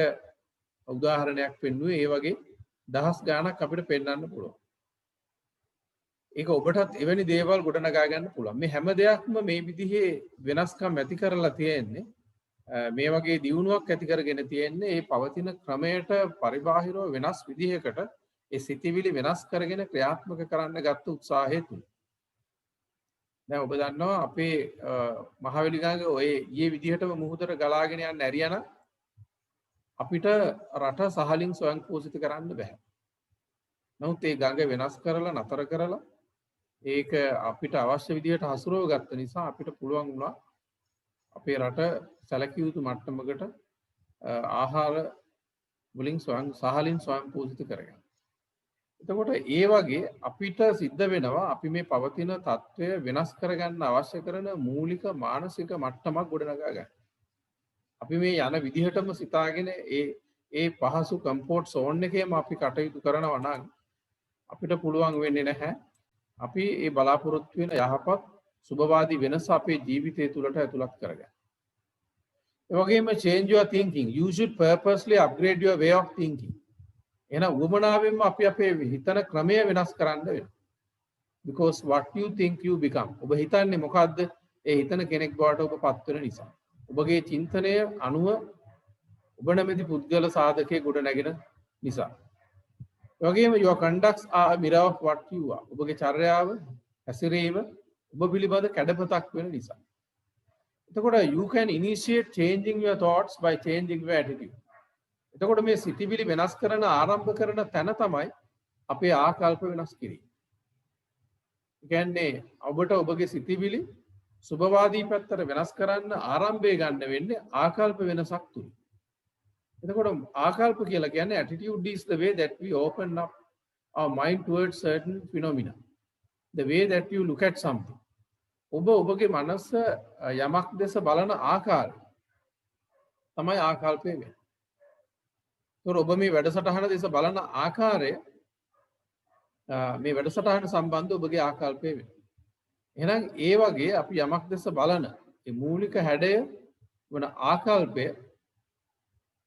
උදාහරණයක් පෙන්වුවේ ඒ වගේ දහස් ගාණක් අපිට පෙන්වන්න පුළුවන්. ඒක ඔබටත් එවැනි දේවල් ගොඩනගා ගන්න පුළුවන්. මේ හැම දෙයක්ම මේ විදිහේ වෙනස්කම් ඇති කරලා තියෙන්නේ මේ වගේ දියුණුවක් ඇති කරගෙන තියෙන්නේ මේ පවතින ක්‍රමයට පරිබාහිරව වෙනස් විදිහකට ඒ සිතිවිලි වෙනස් කරගෙන ක්‍රියාත්මක කරන්න ගත්ත උත්සාහය තුල. දැන් ඔබ දන්නවා අපේ මහවැලි ගඟ ඔය ඊයේ විදිහටම මුහුදට ගලාගෙන යන්න ඇරියනම් අපිට රට සහලින් ස්වයංපෝෂිත කරන්න බෑ. නමුත් ඒ ගඟ වෙනස් කරලා නතර කරලා ඒක අපිට අවශ්‍ය විදිහට හසුරව ගත්ත නිසා අපිට පුළුවන් වුණා අපේ රට සැලකිය යුතු මට්ටමකට ආහාර වලින් සහලින් ස්වයංපෝෂිත කරගන්න. එතකොට ඒ වගේ අපිට සිද්ධ වෙනවා අපි මේ පවතින తත්වය වෙනස් කරගන්න අවශ්‍ය කරන මූලික මානසික මට්ටමක් ගොඩනගා ගන්න. අපි මේ යන විදිහටම සිතාගෙන ඒ පහසු කම්ෆෝට් සෝන් එකේම අපි කටයුතු කරනවා නම් අපිට පුළුවන් වෙන්නේ නැහැ අපි ඒ බලාපොරොත්තු වෙන යහපත් සුබවාදී වෙනස අපේ ජීවිතය තුළට ඇතුළත් කරගන්න. ඒ වගේම change your thinking. You should purposely upgrade your way of thinking. එහෙනම් උවමනාවෙන්ම අපි අපේ හිතන ක්‍රමය වෙනස් කරන්න වෙනවා. Because what you think you become. ඔබ හිතන්නේ මොකද්ද? ඒ හිතන කෙනෙක් බවට ඔබ පත් වෙන නිසා. ඔබගේ චින්තනය අනුව ඔබ නැමැති පුද්ගල සාධකයේ ගොඩ නැගෙන නිසා. ඒ වගේම your conducts are a mirror of what you are. ඔබගේ චර්යාව, හැසිරීම ඔබ පිළිබඳ කැඩපතක් වෙන නිසා. එතකොට you can initiate changing your thoughts by changing your attitude. එතකොට මේ සිතිවිලි වෙනස් කරන ආරම්භ කරන තැන තමයි අපේ ආකල්ප වෙනස් කිරීම. ඒ කියන්නේ ඔබට ඔබගේ සිතිවිලි සුබවාදී පැත්තට වෙනස් කරන්න ආරම්භය ගන්න වෙන්නේ ආකල්ප වෙනසක් තුලින්. එතකොට ආකල්ප කියලා කියන්නේ attitude is the way that we open up our mind towards certain phenomena. The way that you look at something. ඔබගේ මනස යමක් දෙස බලන ආකාරය තමයි ආකල්පය වෙන්නේ. ඒතකොට ඔබ මේ වැඩසටහන දෙස බලන ආකාරය මේ වැඩසටහන සම්බන්ධ ඔබගේ ආකල්පය වෙනවා. එහෙනම් ඒ වගේ අපි යමක් දෙස බලන ඒ මූලික හැඩය වන ආකල්පය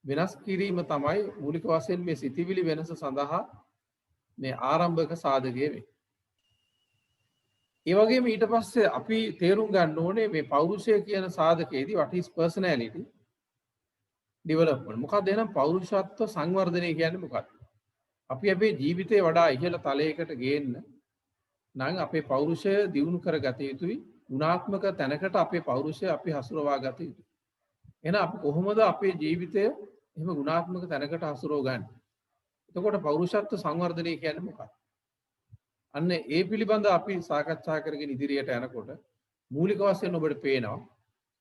වෙනස් කිරීම තමයි මූලික වශයෙන් මේ සිතිවිලි වෙනස සඳහා මේ ආරම්භක සාධකය වෙන්නේ. ඒ වගේම ඊට පස්සේ අපි තේරුම් ගන්න ඕනේ මේ පෞරුෂය කියන සාධකයේදී what is personality development. මොකක්ද එහෙනම් පෞරුෂත්ව සංවර්ධනය කියන්නේ මොකක්ද? අපි අපේ ජීවිතේ වඩා ඉහළ තලයකට ගේන්න නම් අපේ පෞරුෂය දියුණු කරගත යුතුයි. ගුණාත්මක තැනකට අපේ පෞරුෂය අපි හසුරවා ගත යුතුයි. එහෙනම් අපි කොහොමද අපේ ජීවිතය එහෙම ගුණාත්මක තැනකට හසුරව ගන්න? එතකොට පෞරුෂත්ව සංවර්ධනය කියන්නේ මොකක්ද? අන්න ඒ පිළිබඳ අපි සාකච්ඡා කරගෙන ඉදිරියට යනකොට මූලික වශයෙන් ඔබට පේනවා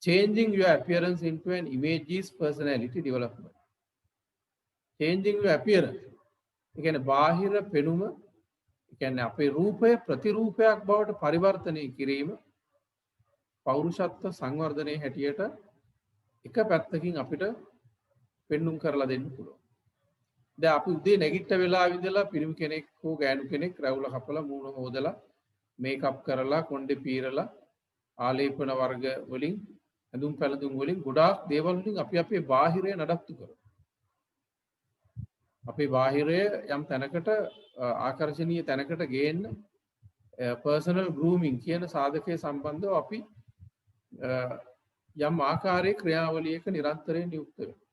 changing your appearance into an image is personality development. Changing your appearance. ඒ කියන්නේ බාහිර පෙනුම, ඒ කියන්නේ අපේ රූපය ප්‍රතිරූපයක් බවට පරිවර්තනය කිරීම පෞරුෂත්ව සංවර්ධනයේ හැටියට එක පැත්තකින් අපිට පෙන්눔 කරලා දෙන්න පුළුවන්. දැන් අපි උදේ නැගිට වෙලාව ඉඳලා පිරිමි කෙනෙක් හෝ ගෑනු කෙනෙක් රැවුල කපලා මූණ හොදලා මේකප් කරලා කොණ්ඩේ පීරලා ආලේපන වර්ග වලින් ඇඳුම් පැළඳුම් වලින් ගොඩාක් දේවල් වලින් අපි අපේ බාහිරය නඩත්තු කරනවා. අපේ බාහිරය යම් තැනකට ආකර්ශනීය තැනකට ගේන්න පර්සනල් ගෲමින් කියන සාධකයේ සම්බන්ධව අපි යම් ආකාරයේ ක්‍රියාවලියක නිරන්තරයෙන් නියුක්ත වෙනවා.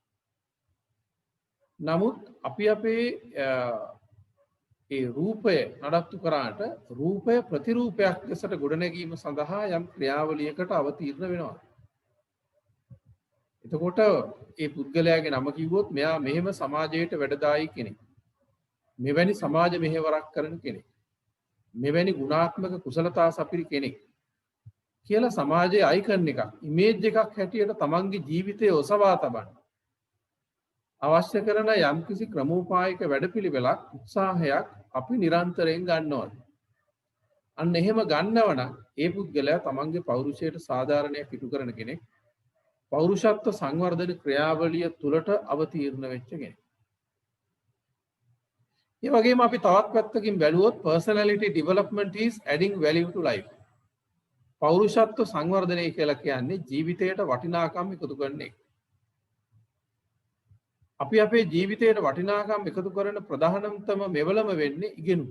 නමුත් අපි අපේ ඒ රූපය නඩත්තු කරාට රූපය ප්‍රතිරූපයක් ලෙසට ගොඩනැගීම සඳහා යම් ක්‍රියාවලියකට අවතීර්ණ වෙනවා. එතකොට ඒ පුද්ගලයාගේ නම කිව්වොත් මෙයා මෙහෙම සමාජයට වැඩදායී කෙනෙක්. මෙවැනි සමාජ මෙහෙවරක් කරන කෙනෙක්. මෙවැනි ගුණාත්මක කුසලතා සපිරි කෙනෙක් කියලා සමාජයේ අයිකන් එකක්, ඉමේජ් එකක් හැටියට තමන්ගේ ජීවිතය ඔසවා තබන්න අවශ්‍ය කරන යම්කිසි ක්‍රමෝපායක වැඩපිළිවෙලක් උත්සාහයක් අපි නිරන්තරයෙන් ගන්නවා. අන්න එහෙම ගන්නව නම් ඒ පුද්ගලයා තමන්ගේ පෞරුෂයට සාධාරණයක් ඉටු කරන කෙනෙක්. පෞරුෂත්ව සංවර්ධන ක්‍රියාවලිය තුළට අවතීර්ණ වෙච්ච කෙනෙක්. ඒ වගේම අපි තවත් පැත්තකින් බැලුවොත් personality development is adding value to life. පෞරුෂත්ව සංවර්ධනය කියලා කියන්නේ ජීවිතයට වටිනාකම් එකතු කරන එක. අපි අපේ ජීවිතයට වටිනාකම් එකතු කරන ප්‍රධානතම මෙවලම වෙන්නේ ඉගෙනුම.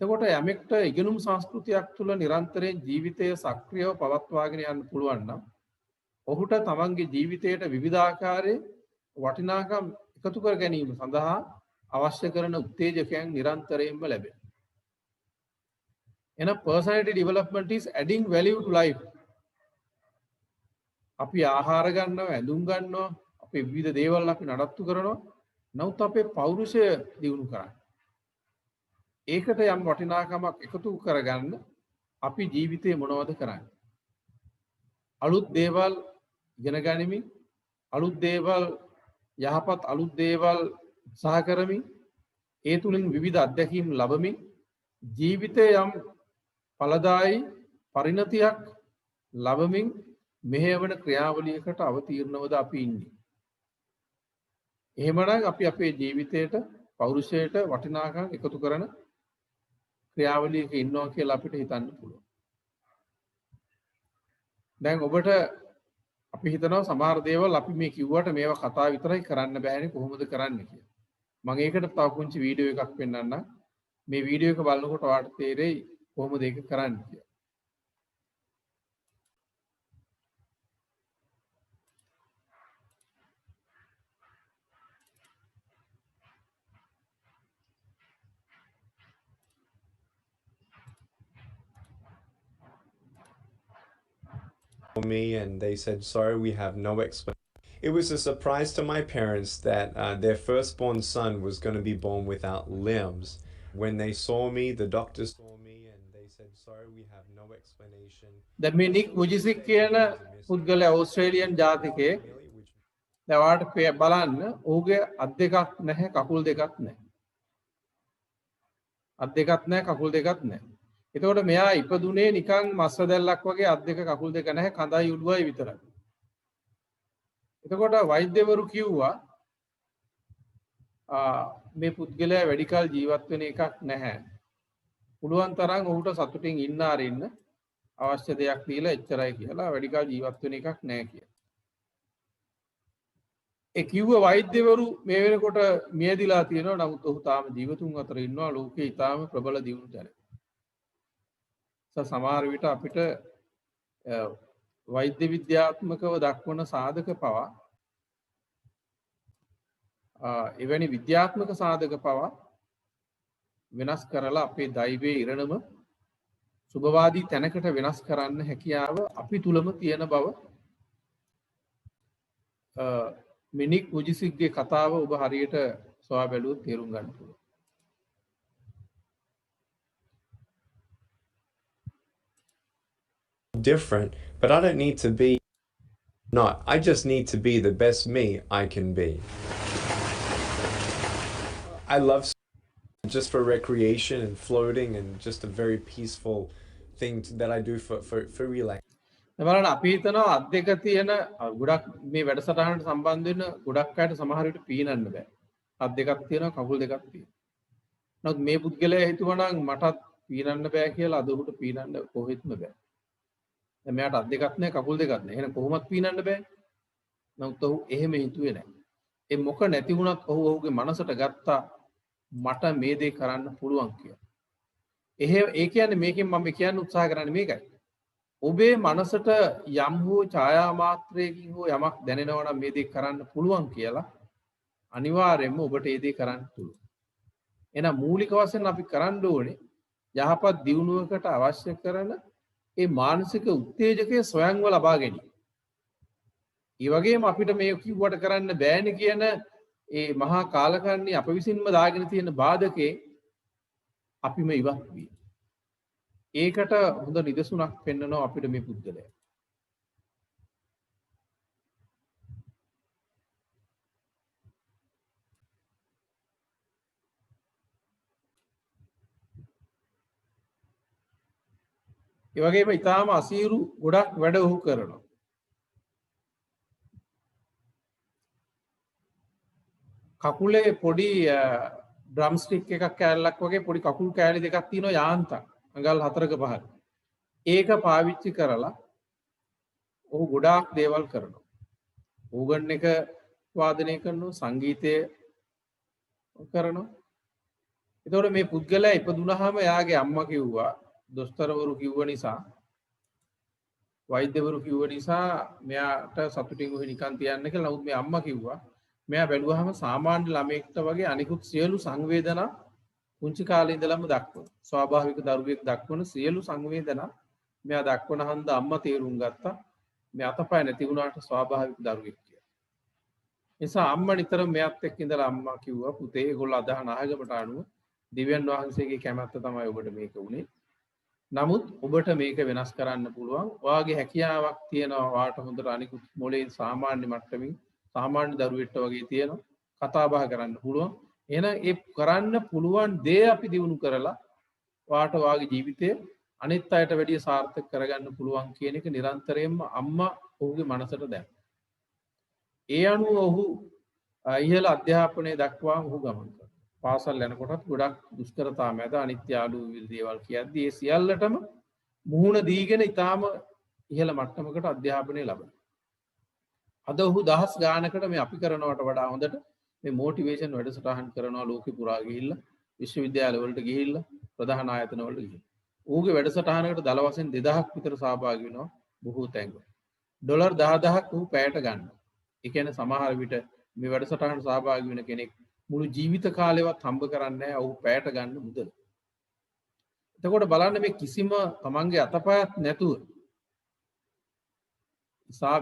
එතකොට යමෙක්ට ඉගෙනුම් සංස්කෘතියක් තුළ නිරන්තරයෙන් ජීවිතය සක්‍රියව පවත්වාගෙන යන්න පුළුවන් නම් ඔහුට තමන්ගේ ජීවිතයට විවිධාකාරයේ වටිනාකම් එකතු කර ගැනීම සඳහා අවශ්‍ය කරන උත්තේජකයන් නිරන්තරයෙන්ම ලැබෙන. එහෙනම් personality development is adding value to life. අපි ආහාර ගන්නවා, ඇඳුම් ගන්නවා, අපේ විවිධ දේවල් අපි නඩත්තු කරනවා. නමුත් අපේ පෞරුෂය දියුණු කරන්න. ඒකට යම් වටිනාකමක් එකතු කරගන්න අපි ජීවිතේ මොනවද කරන්නේ? අලුත් දේවල් ඉගෙන ගනිමින්, අලුත් දේවල් යහපත් අලුත් දේවල් උත්සාහ කරමින්, ඒ තුලින් විවිධ අත්දැකීම් ලබමින් ජීවිතේ යම් ඵලදායි පරිණතියක් ලබමින් මෙහෙවන ක්‍රියාවලියකට අවතීර්ණවද අපි ඉන්නේ. එහෙමනම් අපි අපේ ජීවිතයට පෞරුෂයට වටිනාකම් එකතු කරන ක්‍රියාවලියක ඉන්නවා කියලා අපිට හිතන්න පුළුවන්. දැන් ඔබට අපි හිතනවා සමහර දේවල් අපි මේ කිව්වට මේවා කතා විතරයි කරන්න බෑනේ කොහොමද කරන්නේ කියලා. මම ඒකට තව පුංචි වීඩියෝ එකක් පෙන්නන්නම්. මේ වීඩියෝ එක බලනකොට ඔයාලට තේරෙයි කොහොමද ඒක කරන්නේ කියලා. Me and they said, sorry, we have no explanation. It was a surprise to my parents that their firstborn son was going to be born without limbs. When they saw me, the doctors saw me and they said, sorry, we have no explanation. දැන් මේ නික් මුජිසික් කියන පුද්ගලයා Australian ජාතිකයෙක්. දැන් ඔයාලට බලන්න ඔහුගේ අත් දෙකක් නැහැ, කකුල් දෙකක් නැහැ. අත් දෙකක් නැහැ, කකුල් දෙකක් නැහැ. එතකොට මෙයා ඉපදුනේ නිකන් මස් වැදල්ලක් වගේ අත් දෙක කකුල් දෙක නැහැ, කඳයි උඩුවයි විතරයි. එතකොට වෛද්‍යවරු කිව්වා මේ පුද්ගලයා වැඩි කල ජීවත් වෙන එකක් නැහැ. පුළුවන් තරම් ඔහුට සතුටින් ඉන්න ආරින්න අවශ්‍ය දෙයක් දීලා එච්චරයි කියලා වැඩි කල ජීවත් වෙන එකක් නැහැ කියලා. ඒ කිව්ව වෛද්‍යවරු මේ වෙනකොට මියදිලා තියෙනවා. නමුත් ඔහු තාම ජීවතුන් අතර ඉන්නවා. ලෝකේ ඊටාම ප්‍රබල දියුණු තැන. සමහර විට අපිට වෛද්‍ය විද්‍යාත්මකව දක්වන සාධක පවා එවැනි විද්‍යාත්මක සාධක පවා වෙනස් කරලා අපේ දෛවයේ ඉරණම සුභවාදී තැනකට වෙනස් කරන්න හැකියාව අපි තුලම තියෙන බව මිනික් මුජිසික්ගේ කතාව ඔබ හරියට සොයා බැලුවොත් තේරුම් ගන්න පුළුවන්. Different, but I don't need to be not. I just need to be the best me I can be. I love just for recreation and floating and just a very peaceful thing that I do for relax. බලන්න අපි හිතනවා අත් දෙක තියෙන ගොඩක් මේ වැඩසටහනට සම්බන්ධ වෙන ගොඩක් අයට සමහර විට පීනන්න බෑ. අත් දෙකක් තියෙනවා, කකුල් දෙකක් තියෙනවා. නමුත් මේ පුද්ගලයා හිතුවා නම් මටත් පීනන්න බෑ කියලා අද උට පීනන්න කොහෙත්ම බෑ. දැන් මෙයාට අත් දෙකක් නැහැ, කකුල් දෙකක් නැහැ. එහෙනම් කොහොමත් පීනන්න බෑ. නමුත් ඔහු එහෙම හිතුවේ නැහැ. ඒ මොක නැති වුණත් ඔහුගේ මනසට ගත්තා මට මේ දේ කරන්න පුළුවන් කියලා. ඒ කියන්නේ මේකෙන් මම කියන්න උත්සාහ කරන්නේ මේකයි. ඔබේ මනසට යම් හෝ ඡායා මාත්‍රයකින් හෝ යමක් දැනෙනවා නම් මේ දේ කරන්න පුළුවන් කියලා අනිවාර්යයෙන්ම ඔබට ඒ දේ කරන්න පුළුවන්. එහෙනම් මූලික වශයෙන් අපි කරන්න ඕනේ යහපත් දියුණුවකට අවශ්‍ය කරන ඒ මානසික උත්තේජකයේ ස්වයංව ලබා ගැනීම. ඒ වගේම අපිට මේ කිව්වට කරන්න බෑනේ කියන ඒ මහා කාලකන්ණි අප විසින්ම දාගෙන තියෙන බාධකේ අපිම ඉවත් වී. ඒකට හොඳ නිදසුනක් පෙන්වනවා අපිට මේ පුද්ගලයා. ඒ වගේම ඊටාම අසීරු ගොඩක් වැඩ ඔහු කරනවා. කකුලේ පොඩි ඩ්‍රම් ස්ටික් එකක් කෑල්ලක් වගේ පොඩි කකුල් කෑලි දෙකක් තියෙනවා යාන්තම්. අඟල් 4ක 5ක. ඒක පාවිච්චි කරලා ඔහු ගොඩාක් දේවල් කරනවා. ඕගන් එක වාදනය කරනවා, සංගීතය කරනවා. එතකොට මේ පුද්ගලයා ඉපදුනහම එයාගේ අම්මා කිව්වා, දොස්තරවරු කිව්ව නිසා, වෛද්‍යවරු කිව්ව නිසා මෙයාට සතුටින් ඔහි නිකන් තියන්න කියලා. නමුත් මේ අම්මා කිව්වා මෙයා බැලුවහම සාමාන්‍ය ළමයෙක්ට වගේ අනිකුත් සියලු සංවේදනා පුංචි කාලේ ඉඳලම දක්වන. ස්වාභාවික දරුවෙක් දක්වන සියලු සංවේදනා මෙයා දක්වන හන්ද අම්මා තේරුම් ගත්තා මේ අතපය නැති වුණාට ස්වාභාවික දරුවෙක් කියලා. නිසා අම්මා නිතරම මෙයාත් එක්ක ඉඳලා අම්මා කිව්වා පුතේ ඒගොල්ලෝ අදහන ආගමට අනුව දිව්‍යන් වහන්සේගේ කැමැත්ත තමයි ඔබට මේක උනේ. නමුත් ඔබට මේක වෙනස් කරන්න පුළුවන්. ඔයාගේ හැකියාවක් තියෙනවා. වාට හොඳට අනිකුත් මොලේ සාමාන්‍ය මට්ටමින් සාමාන්‍ය දරුවෙක්ට වගේ තියෙනවා. කතා බහ කරන්න පුළුවන්. එහෙනම් ඒ කරන්න පුළුවන් දේ අපි දිනු කරලා වාට වාගේ ජීවිතය අනිත් අයට වැඩිය සාර්ථක කරගන්න පුළුවන් කියන එක නිරන්තරයෙන්ම අම්මා ඔහුගේ මනසට දැම්මා. ඒ අනුව ඔහු ඉහළ අධ්‍යාපනය දක්වා ඔහු ගමන් කරා. පාසල් යනකොටත් ගොඩක් දුෂ්කරතා මැද අනිත් යාළුවෝ විවිධ දේවල් කියද්දී ඒ සියල්ලටම මුහුණ දීගෙන ඊටාම ඉහළ මට්ටමකට අධ්‍යාපනය ලබනවා. අද ඔහු දහස් ගානකට මේ අපි කරනවට වඩා හොඳට මේ මොටිවේෂන් වැඩසටහන් කරනවා ලෝකෙ පුරා ගිහිල්ලා විශ්වවිද්‍යාල වලට ගිහිල්ලා ප්‍රධාන ආයතන වලට ගිහිල්ලා. ඌගේ වැඩසටහනකට දල වශයෙන් 2000ක් විතර සහභාගී වෙනවා බොහෝ තැන්වල. ඩොලර් 10000ක් ඌ පැයට ගන්නවා. ඒ කියන්නේ සමහර විට මේ වැඩසටහන සහභාගී වෙන කෙනෙක් මුළු ජීවිත කාලෙවත් හම්බ කරන්නේ නැහැ ඌ පැයට ගන්න මුදල. එතකොට බලන්න මේ කිසිම තමන්ගේ අතපයක් නැතුව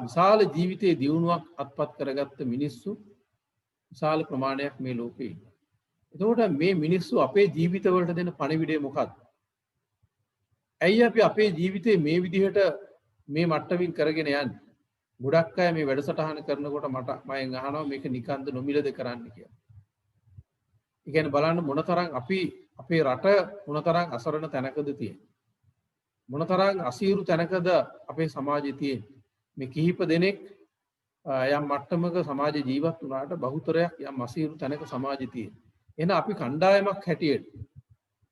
විශාල ජීවිතයේ දියුණුවක් අත්පත් කරගත්ත මිනිස්සු විශාල ප්‍රමාණයක් මේ ලෝකේ ඉන්නවා. එතකොට මේ මිනිස්සු අපේ ජීවිතවලට දෙන පණිවිඩය මොකක්ද? ඇයි අපි අපේ ජීවිතේ මේ විදිහට මේ මට්ටමින් කරගෙන යන්නේ? ගොඩක් අය මේ වැඩසටහන කරනකොට මම අහනවා මේක නිකන්ද නොමිලද කරන්න කියලා. ඒ කියන්නේ බලන්න මොනතරම් අපි අපේ රට මොනතරම් අසරණ තැනකද තියෙන්නේ. මොනතරම් අසීරු තැනකද අපේ සමාජයේ තියෙන්නේ. මේ කිහිප දෙනෙක් යම් මට්ටමක සමාජ ජීවත් වුණාට බහුතරයක් යම් අසීරු තැනක සමාජයේ තියෙනවා. එහෙනම් අපි කණ්ඩායමක් හැටියට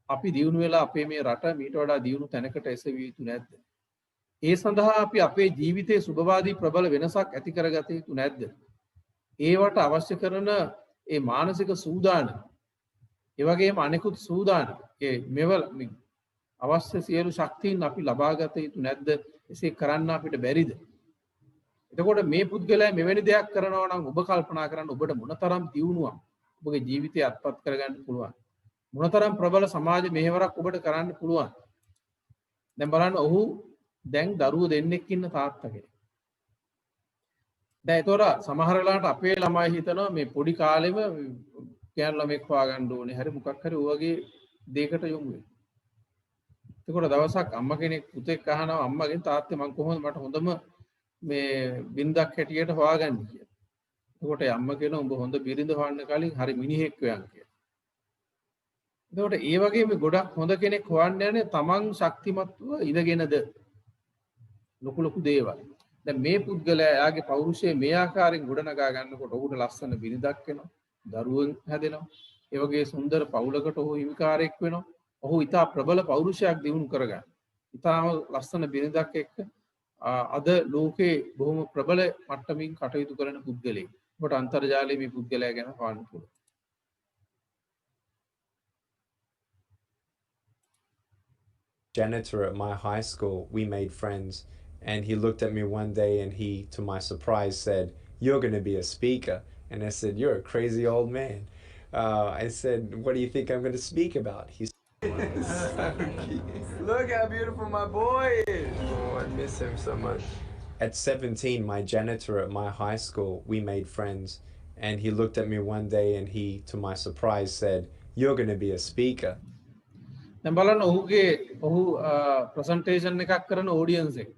අපි දියුණු වෙලා අපේ මේ රට මීට වඩා දියුණු තැනකට එසවිය යුතු නැද්ද? ඒ සඳහා අපි අපේ ජීවිතයේ සුබවාදී ප්‍රබල වෙනසක් ඇති කරගත යුතු නැද්ද? ඒවට අවශ්‍ය කරන ඒ මානසික සූදානම, ඒ වගේම අනෙකුත් සූදානම, ඒ මෙවල අවශ්‍ය සියලු ශක්තියින් අපි ලබාගත යුතු නැද්ද? එසේ කරන්න අපිට බැරිද? එතකොට මේ පුද්ගලයා මෙවැනි දෙයක් කරනවා නම් ඔබ කල්පනා කරන්න ඔබට මොනතරම් දියුණුවක් ඔබගේ ජීවිතය අත්පත් කරගන්න පුළුවන්. මොනතරම් ප්‍රබල සමාජ මෙහෙවරක් ඔබට කරන්න පුළුවන්. දැන් බලන්න ඔහු දැන් දරුවෝ දෙන්නෙක් ඉන්න තාත්තා කෙනෙක්. දැන් ඒතොර සමහර වෙලාවට අපේ ළමයි හිතනවා මේ පොඩි කාලෙම කෑන් ළමෙක් හොයාගන්න ඕනේ. හරි මොකක් හරි ඔයගේ දෙයකට යොමු වෙනවා. එතකොට දවසක් අම්මා කෙනෙක් පුතෙක් අහනවා අම්මගෙන් තාත්තේ මං කොහොමද මට හොඳම මේ බින්දක් හැටියට හොයාගන්නේ කියලා. එතකොට අම්මා කියනවා උඹ හොඳ බිරිඳ හොයන්න කලින් හරි මිනිහෙක් හොයන් කියලා. එතකොට ඒ වගේ මේ ගොඩක් හොඳ කෙනෙක් හොයන්න යන්නේ තමන් ශක්තිමත්ව ඉඳගෙනද ලොකු දේවල්. දැන් මේ පුද්ගලයා යාගේ පෞරුෂය මේ ආකාරයෙන් ගොඩනගා ගන්නකොට ඔහුට ලස්සන බිරිඳක් වෙනවා, දරුවන් හැදෙනවා. ඒ වගේ සුන්දර පවුලකට ඔහු හිමිකාරයෙක් වෙනවා. ඔහු ඉතා ප්‍රබල පෞරුෂයක් දිනු කරගන්න. ඉතාම ලස්සන බිරිඳක් එක්ක අද ලෝකේ බොහොම ප්‍රබල මට්ටමින් කටයුතු කරන පුද්ගලයෙක්. ඔබට අන්තර්ජාලයේ මේ පුද්ගලයා ගැන හොයන්න පුළුවන්. Janitor at my high school, we made friends, and he looked at me one day and he, to my surprise, said, "You're going to be a speaker." And I said, "You're a crazy old man." I said, "What do you think I'm going to speak about?" He said, Look how beautiful my boy is. Oh, I miss him so much. At 17, my janitor at my high school, we made friends, and he looked at me one day and he, to my surprise, said, "You're going to be a speaker." දැන් බලන්න ඔහු presentation එකක් කරන audience එක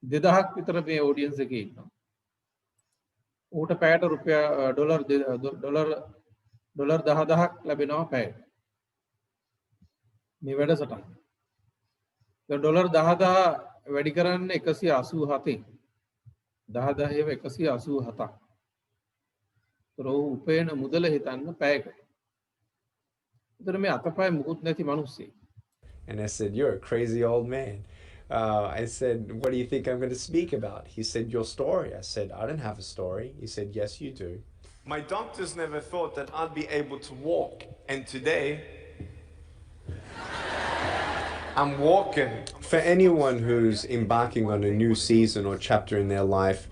2000ක් විතර මේ audience එකේ ඉන්නවා. ඌට පැයට ඩොලර් 10000ක් ලැබෙනවා පැයට. මේ වැඩසටහන. ඩොලර් 10000 වැඩි කරන්න 187න් 10000 187ක්. ඒතර ඔහු උපයන මුදල හිතන්න පැයකට. ඒතර මේ අතපය මුකුත් නැති මිනිස්සෙක්. And I said, "You're a crazy old man." I said, what do you think I'm going to speak about? He said, your story. I said, I don't have a story. He said, yes, you do. My doctors never thought that I'd be able to walk. And today, I'm walking. For anyone who's embarking on a new season or chapter in their life,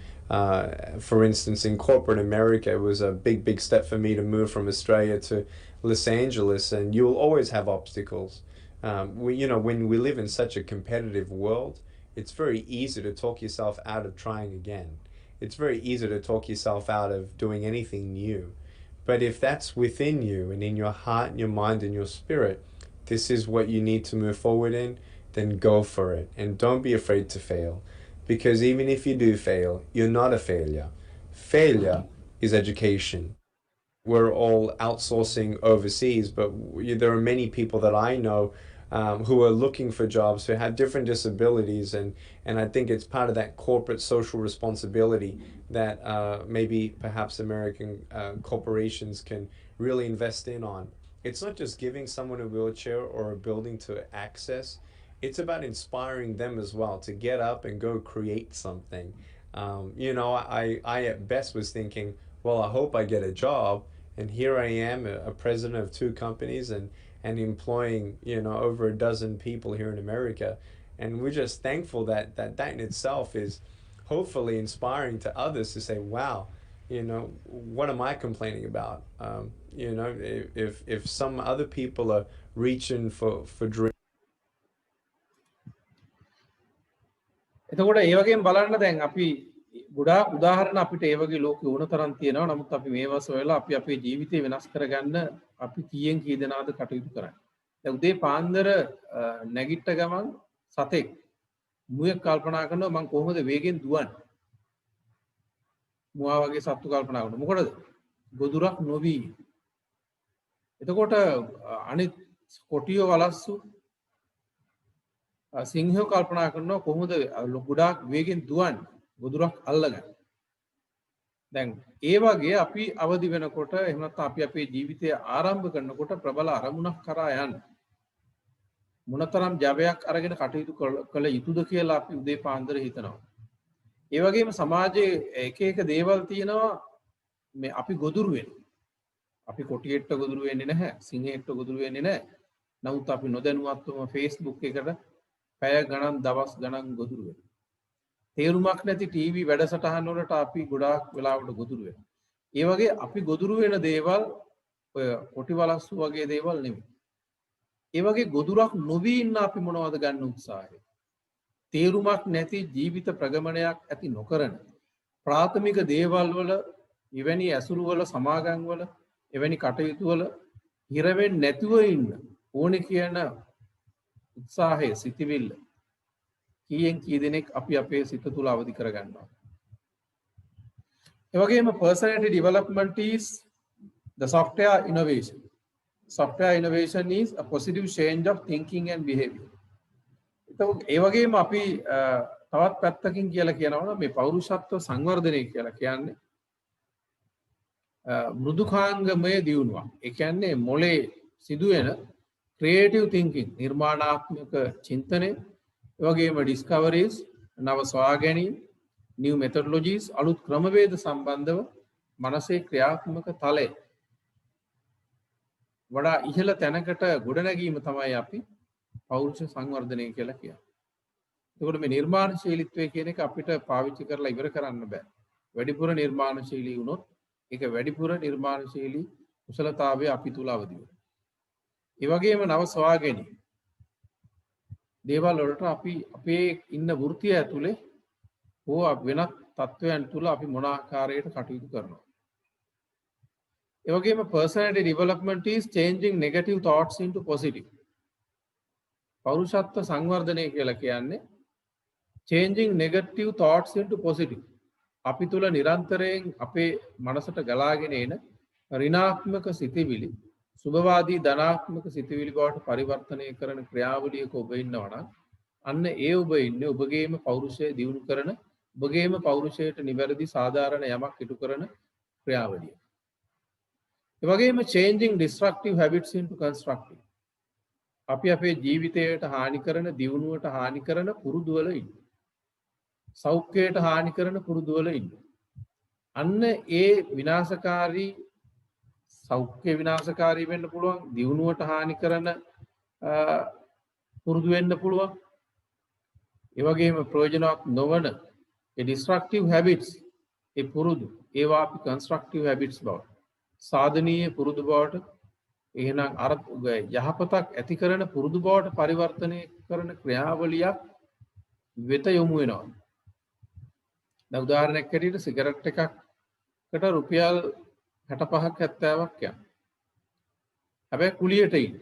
for instance, in corporate America, it was a big, big step for me to move from Australia to Los Angeles, and you'll always have obstacles. When we live in such a competitive world, it's very easy to talk yourself out of trying again. It's very easy to talk yourself out of doing anything new. But if that's within you and in your heart and your mind and your spirit, this is what you need to move forward in, then go for it. And don't be afraid to fail. Because even if you do fail, you're not a failure. Failure is education. We're all outsourcing overseas, but there are many people that I know who are looking for jobs, who have different disabilities, and I think it's part of that corporate social responsibility that maybe perhaps American corporations can really invest in on. It's not just giving someone a wheelchair or a building to access, it's about inspiring them as well to get up and go create something. I at best was thinking, well, I hope I get a job, and here I am, a president of 2 companies and employing, over a dozen people here in America. And we're just thankful that in itself is hopefully inspiring to others to say, wow, what am I complaining about? If some other people are reaching for dreams. එතකොට ඒ වගේම බලන්න දැන් අපි ගොඩාක් උදාහරණ අපිට ඒ වගේ ලෝකෙ ඕන තරම් තියෙනවා. නමුත් අපි මේවා සොයලා අපි අපේ ජීවිතේ වෙනස් කරගන්න අපි කීයෙන් කී දෙනාද කටයුතු කරන්නේ. දැන් උදේ පාන්දර නැගිට ගමන් සතෙක් මුවෙක් කල්පනා කරනවා මං කොහොමද වේගෙන් දුවන්නේ. මුවා වගේ සත්තු කල්පනා කරනවා. මොකටද? ගොදුරක් නොවි. එතකොට අනිත් කොටියෝ වලස්සු සිංහයෝ කල්පනා කරනවා කොහොමද ගොඩාක් වේගෙන් දුවන්නේ ගොදුරක් අල්ලගන්න. දැන් ඒ වගේ අපි අවදි වෙනකොට එහෙම නැත්නම් අපි අපේ ජීවිතය ආරම්භ කරනකොට ප්‍රබල අරමුණක් කරා යන්න මොනතරම් ජවයක් අරගෙන කටයුතු කළ යුතුද කියලා අපි උදේ පාන්දර හිතනවා. ඒ වගේම සමාජයේ එක එක දේවල් තියෙනවා මේ අපි ගොදුරු වෙනවා. අපි කොටියෙට්ට ගොදුරු වෙන්නේ නැහැ, සිංහෙට්ට ගොදුරු වෙන්නේ නැහැ. නමුත් අපි නොදැනුවත්වම Facebook එකට පැය ගණන් දවස් ගණන් ගොදුරු වෙනවා. තේරුමක් නැති ටීවී වැඩසටහන් වලට අපි ගොඩාක් වෙලාවට ගොදුරු වෙනවා. ඒ වගේ අපි ගොදුරු වෙන දේවල් ඔය කොටි වලස්සු වගේ දේවල් නෙමෙයි. ඒ වගේ ගොදුරක් නොවී ඉන්න අපි මොනවද ගන්න උත්සාහය? තේරුමක් නැති ජීවිත ප්‍රගමනයක් ඇති නොකරන ප්‍රාථමික දේවල් වල එවැනි ඇසුරු වල සමාගම් වල එවැනි කටයුතු වල හිර වෙන්නේ නැතුව ඉන්න ඕනේ කියන උත්සාහය සිටිවිල්ල කීයෙන් කී දෙනෙක් අපි අපේ සිත තුළ අවදි කරගන්නවා. ඒ වගේම personality development is the software innovation. Software innovation is a positive change of thinking and behavior. ඒ වගේම අපි තවත් පැත්තකින් කියලා කියනවා මේ පෞරුෂත්ව සංවර්ධනය කියලා කියන්නේ මෘදුකාංගමය දියුණුවක්. ඒ කියන්නේ මොලේ සිදුවෙන creative thinking නිර්මාණාත්මක චින්තනය, ඒ වගේම discoveries නව සොයා ගැනීම, new methodologies අලුත් ක්‍රමවේද සම්බන්ධව මනසේ ක්‍රියාත්මක තලය වඩා ඉහළ තැනකට ගොඩනැගීම තමයි අපි පෞරුෂ සංවර්ධනය කියලා කියන්නේ. එතකොට මේ නිර්මාණශීලීත්වය කියන එක අපිට පාවිච්චි කරලා ඉවර කරන්න බෑ. වැඩිපුර නිර්මාණශීලී වුණොත් ඒක වැඩිපුර නිර්මාණශීලී කුසලතාවය අපි තුල අවදි වෙනවා. ඒ වගේම නව සොයා ගැනීම. දේවල් වලට අපි අපේ ඉන්න වෘත්තිය ඇතුලේ හෝ වෙනත් තත්වයන් තුල අපි මොන ආකාරයකට කටයුතු කරනවා. ඒ වගේම personality development is changing negative thoughts into positive. පෞරුෂත්ව සංවර්ධනය කියලා කියන්නේ changing negative thoughts into positive. අපි තුල නිරන්තරයෙන් අපේ මනසට ගලාගෙන එන ඍණාත්මක සිතිවිලි සුභවාදී ධනාත්මක සිතිවිලි බවට පරිවර්තනය කරන ක්‍රියාවලියක ඔබ ඉන්නවා නම් අන්න ඒ ඔබ ඉන්නේ ඔබගේම පෞරුෂය දියුණු කරන ඔබගේම පෞරුෂයට නිවැරදි සාධාරණ යමක් ඉටු කරන ක්‍රියාවලිය. ඒ වගේම changing destructive habits into constructive. අපි අපේ ජීවිතයට හානි කරන දියුණුවට හානි කරන පුරුදුවල ඉන්න. සෞඛ්‍යයට හානි කරන පුරුදුවල ඉන්න. අන්න ඒ විනාශකාරී සෞඛ්‍ය විනාශකාරී වෙන්න පුළුවන් දියුණුවට හානි කරන පුරුදු වෙන්න පුළුවන්. ඒ වගේම ප්‍රයෝජනවත් නොවන ඒ ඩිස්ට්‍රක්ටිව් හැබිට්ස් ඒ පුරුදු ඒවා අපි කන්ස්ට්‍රක්ටිව් හැබිට්ස් බවට සාධනීය පුරුදු බවට එහෙනම් අර යහපතක් ඇති කරන පුරුදු බවට පරිවර්තනය කරන ක්‍රියාවලියක් වෙත යොමු වෙනවා. දැන් උදාහරණයක් ඇටියට සිගරට් එකකට රුපියල් 65ක් 70ක් යන. හැබැයි කුලියට ඉන්න.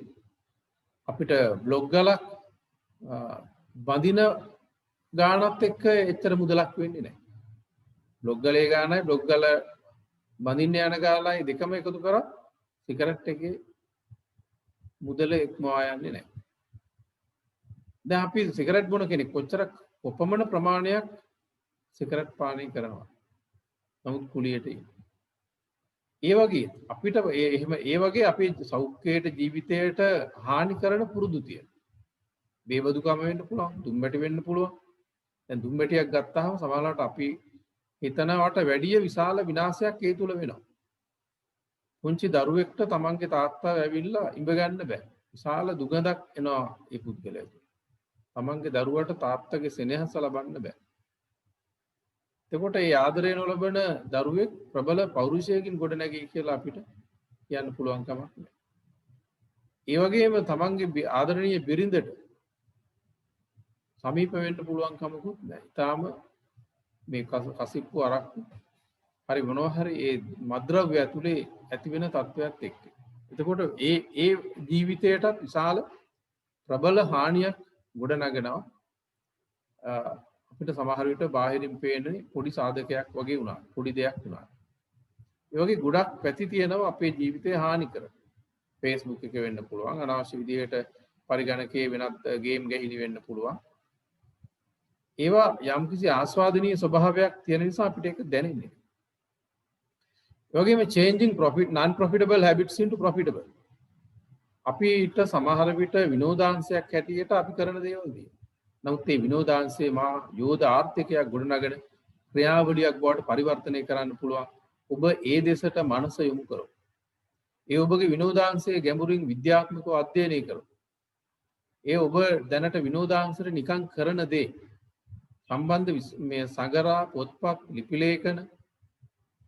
අපිට බ්ලොග් ගලක් බඳින ගානත් එක්ක එච්චර මුදලක් වෙන්නේ නැහැ. බ්ලොග් ගලේ ගානයි බ්ලොග් ගල බඳින්න යන ගානයි දෙකම එකතු කරා සිගරට් එකේ මුදල ඉක්මවා යන්නේ නැහැ. දැන් අපි සිගරට් බොන කෙනෙක් කොච්චර කොපමණ ප්‍රමාණයක් සිගරට් පානය කරනවා. නමුත් කුලියට ඒ වගේ අපිට එහෙම ඒ වගේ අපේ සෞඛ්‍යයට ජීවිතයට හානි කරන පුරුදු තියෙන. බේබදුකම වෙන්න පුළුවන්, දුම්බැටි වෙන්න පුළුවන්. දැන් දුම්බැටියක් ගත්තාම සමහරවිට අපි හිතනවට වැඩිය විශාල විනාශයක් ඒ තුල වෙනවා. පුංචි දරුවෙක්ට තමන්ගේ තාත්තා ඇවිල්ලා ඉඹ ගන්න බෑ. විශාල දුගඳක් එනවා ඒ පුද්ගලයාට. තමන්ගේ දරුවට තාත්තගේ සෙනෙහස ලබන්න බෑ. එතකොට ඒ ආදරය නොලබන දරුවෙක් ප්‍රබල පෞරුෂයකින් ගොඩනැගී කියලා අපිට කියන්න පුළුවන් කමක් නැහැ. ඒ වගේම තමන්ගේ ආදරණීය බිරිඳට සමීප වෙන්න පුළුවන් කමකුත් නැහැ. ඊටාම මේ කසිප්පු අරක්කු හරි මොනවා හරි ඒ මද්ද්‍රව්‍ය ඇතුලේ ඇති වෙන තත්ත්වයක් එක්ක. එතකොට ඒ ජීවිතයටත් විශාල ප්‍රබල හානියක් ගොඩනගනවා. අපිට සමහර විට බාහිරින් පේන්නේ පොඩි සාධකයක් වගේ වුණා. පොඩි දෙයක් වුණා. ඒ වගේ ගොඩක් පැති තියෙනවා අපේ ජීවිතේ හානි කරන. Facebook එක වෙන්න පුළුවන්. අනවශ්‍ය විදිහට පරිගණකයේ වෙනත් ගේම් ගැහිලි වෙන්න පුළුවන්. ඒවා යම්කිසි ආස්වාදනීය ස්වභාවයක් තියෙන නිසා අපිට ඒක දැනෙන්නේ. ඒ වගේම changing non profitable habits into profitable. අපිට සමහර විට විනෝදාංශයක් හැටියට අපි කරන දේවල් තියෙනවා. නමුත් මේ විනෝදාංශයේ මා යෝධ ආර්ථිකයක් ගොඩනගන ක්‍රියාවලියක් බවට පරිවර්තනය කරන්න පුළුවන්. ඔබ ඒ දෙසට මනස යොමු කරොත්. ඒ ඔබගේ විනෝදාංශයේ ගැඹුරින් විද්‍යාත්මකව අධ්‍යයනය කරොත්. ඒ ඔබ දැනට විනෝදාංශයට නිකන් කරන දේ සම්බන්ධ මේ සගරා පොත්පත් ලිපි ලේඛන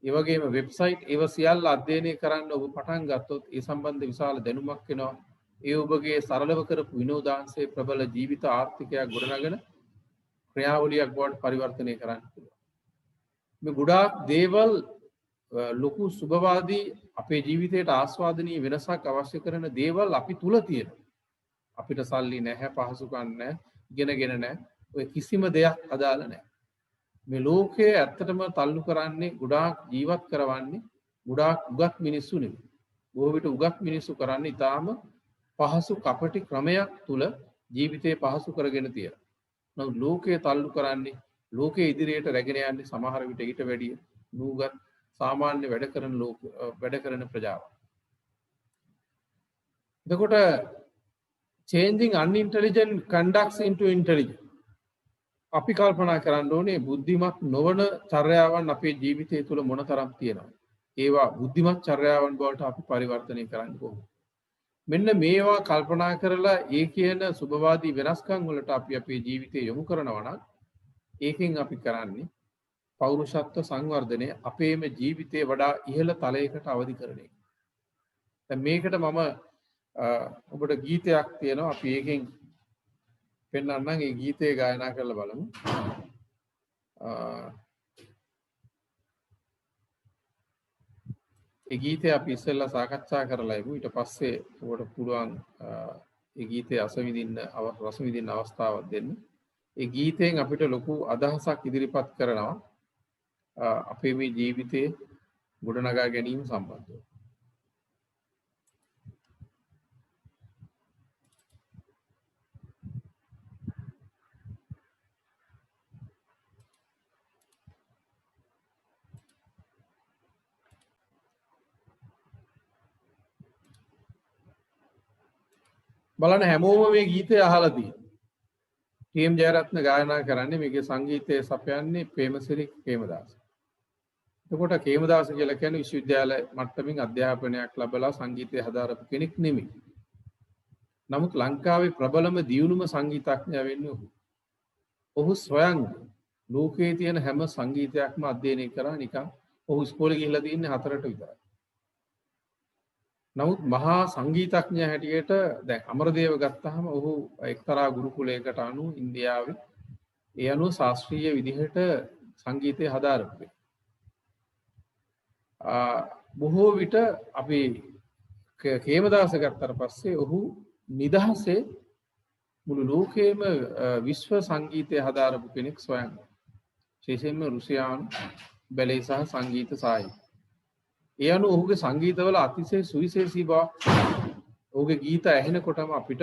ඒ වගේම වෙබ්සයිට් ඒව සියල්ල අධ්‍යයනය කරන්න ඔබ පටන් ගත්තොත් ඒ සම්බන්ධ විශාල දැනුමක් එනවා. ඒ ඔබගේ සරලව කරපු විනෝදාංශයේ ප්‍රබල ජීවිත ආර්ථිකයක් ගොඩනගන ක්‍රියාවලියක් බවට පරිවර්තනය කරන්න පුළුවන්. මේ ගොඩාක් දේවල් ලොකු සුබවාදී අපේ ජීවිතයට ආස්වාදනීය වෙනසක් අවශ්‍ය කරන දේවල් අපි තුල තියෙනවා. අපිට සල්ලි නැහැ, පහසුකම් නැහැ, ඉගෙනගෙන නැහැ. ඔය කිසිම දෙයක් අදාළ නැහැ. මේ ලෝකයේ ඇත්තටම තල්ලු කරන්නේ ගොඩාක් ජීවත් කරවන්නේ ගොඩාක් උගත් මිනිස්සු නෙවෙයි. බොහෝ විට උගත් මිනිස්සු කරන්නේ ඊටාම පහසු කපටි ක්‍රමයක් තුල ජීවිතේ පහසු කරගෙන තියෙනවා. නමුත් ලෝකයේ තල්ලු කරන්නේ ලෝකයේ ඉදිරියට රැගෙන යන්නේ සමහර විට ඊට වැඩිය නූගත් සාමාන්‍ය වැඩ කරන ප්‍රජාව. එතකොට changing unintelligent conducts into intelligent. අපි කල්පනා කරන්න ඕනේ බුද්ධිමත් නොවන චර්යාවන් අපේ ජීවිතය තුළ මොනතරම් තියෙනවද? ඒවා බුද්ධිමත් චර්යාවන් බවට අපි පරිවර්තනය කරන්න කොහොමද? මෙන්න මේවා කල්පනා කරලා ඒ කියන සුබවාදී වෙනස්කම් වලට අපි අපේ ජීවිතය යොමු කරනවා නම් ඒකෙන් අපි කරන්නේ පෞරුෂත්ව සංවර්ධනය අපේම ජීවිතේ වඩා ඉහළ තලයකට අවදි කරන එක. දැන් මේකට මම ඔබට ගීතයක් තියෙනවා අපි ඒකෙන් පෙන්වන්නම්. ඒ ගීතය ගායනා කරලා බලමු. ඒ ගීතය අපි ඉස්සෙල්ලා සාකච්ඡා කරලා ඉමු. ඊට පස්සේ ඔබට පුළුවන් ඒ ගීතය රස විඳින්න අවස්ථාවක් දෙන්න. ඒ ගීතයෙන් අපිට ලොකු අදහසක් ඉදිරිපත් කරනවා අපේ මේ ජීවිතේ ගොඩනගා ගැනීම සම්බන්ධව. බලන්න හැමෝම මේ ගීතය අහලා තියෙනවා. ටීඑම් ජයරත්න ගායනා කරන්නේ මේකේ සංගීතය සපයන්නේ ප්‍රේමසිරි කේමදාස. එතකොට කේමදාස කියලා කියන්නේ විශ්වවිද්‍යාල මට්ටමින් අධ්‍යාපනයක් ලැබලා සංගීතය හදාරපු කෙනෙක් නෙමෙයි. නමුත් ලංකාවේ ප්‍රබලම දියුණුම සංගීතඥයා වෙන්නේ ඔහු. ඔහු ස්වයං ලෝකයේ තියෙන හැම සංගීතයක්ම අධ්‍යයනය කරා නිකන් ඔහු ඉස්කෝලේ ගිහිල්ලා තින්නේ 4ට විතරයි. නමුත් මහා සංගීතඥයා හැටියට දැන් අමරදේව ගත්තාම ඔහු එක්තරා ගුරුකුලයකට අනුව ඉන්දියාවේ ඒ අනුව ශාස්ත්‍රීය විදිහට සංගීතය හදාරපු. බොහෝ විට අපි කේමදාස ගත්තට පස්සේ ඔහු නිදහසේ මුළු ලෝකයේම විශ්ව සංගීතය හදාරපු කෙනෙක් ස්වයං. විශේෂයෙන්ම රුසියානු බැලේ සහ සංගීත සාහිත්‍ය. ඒ අනුව ඔහුගේ සංගීතවල අතිශය සුවිශේෂී බව ඔහුගේ ගීත ඇහෙනකොටම අපිට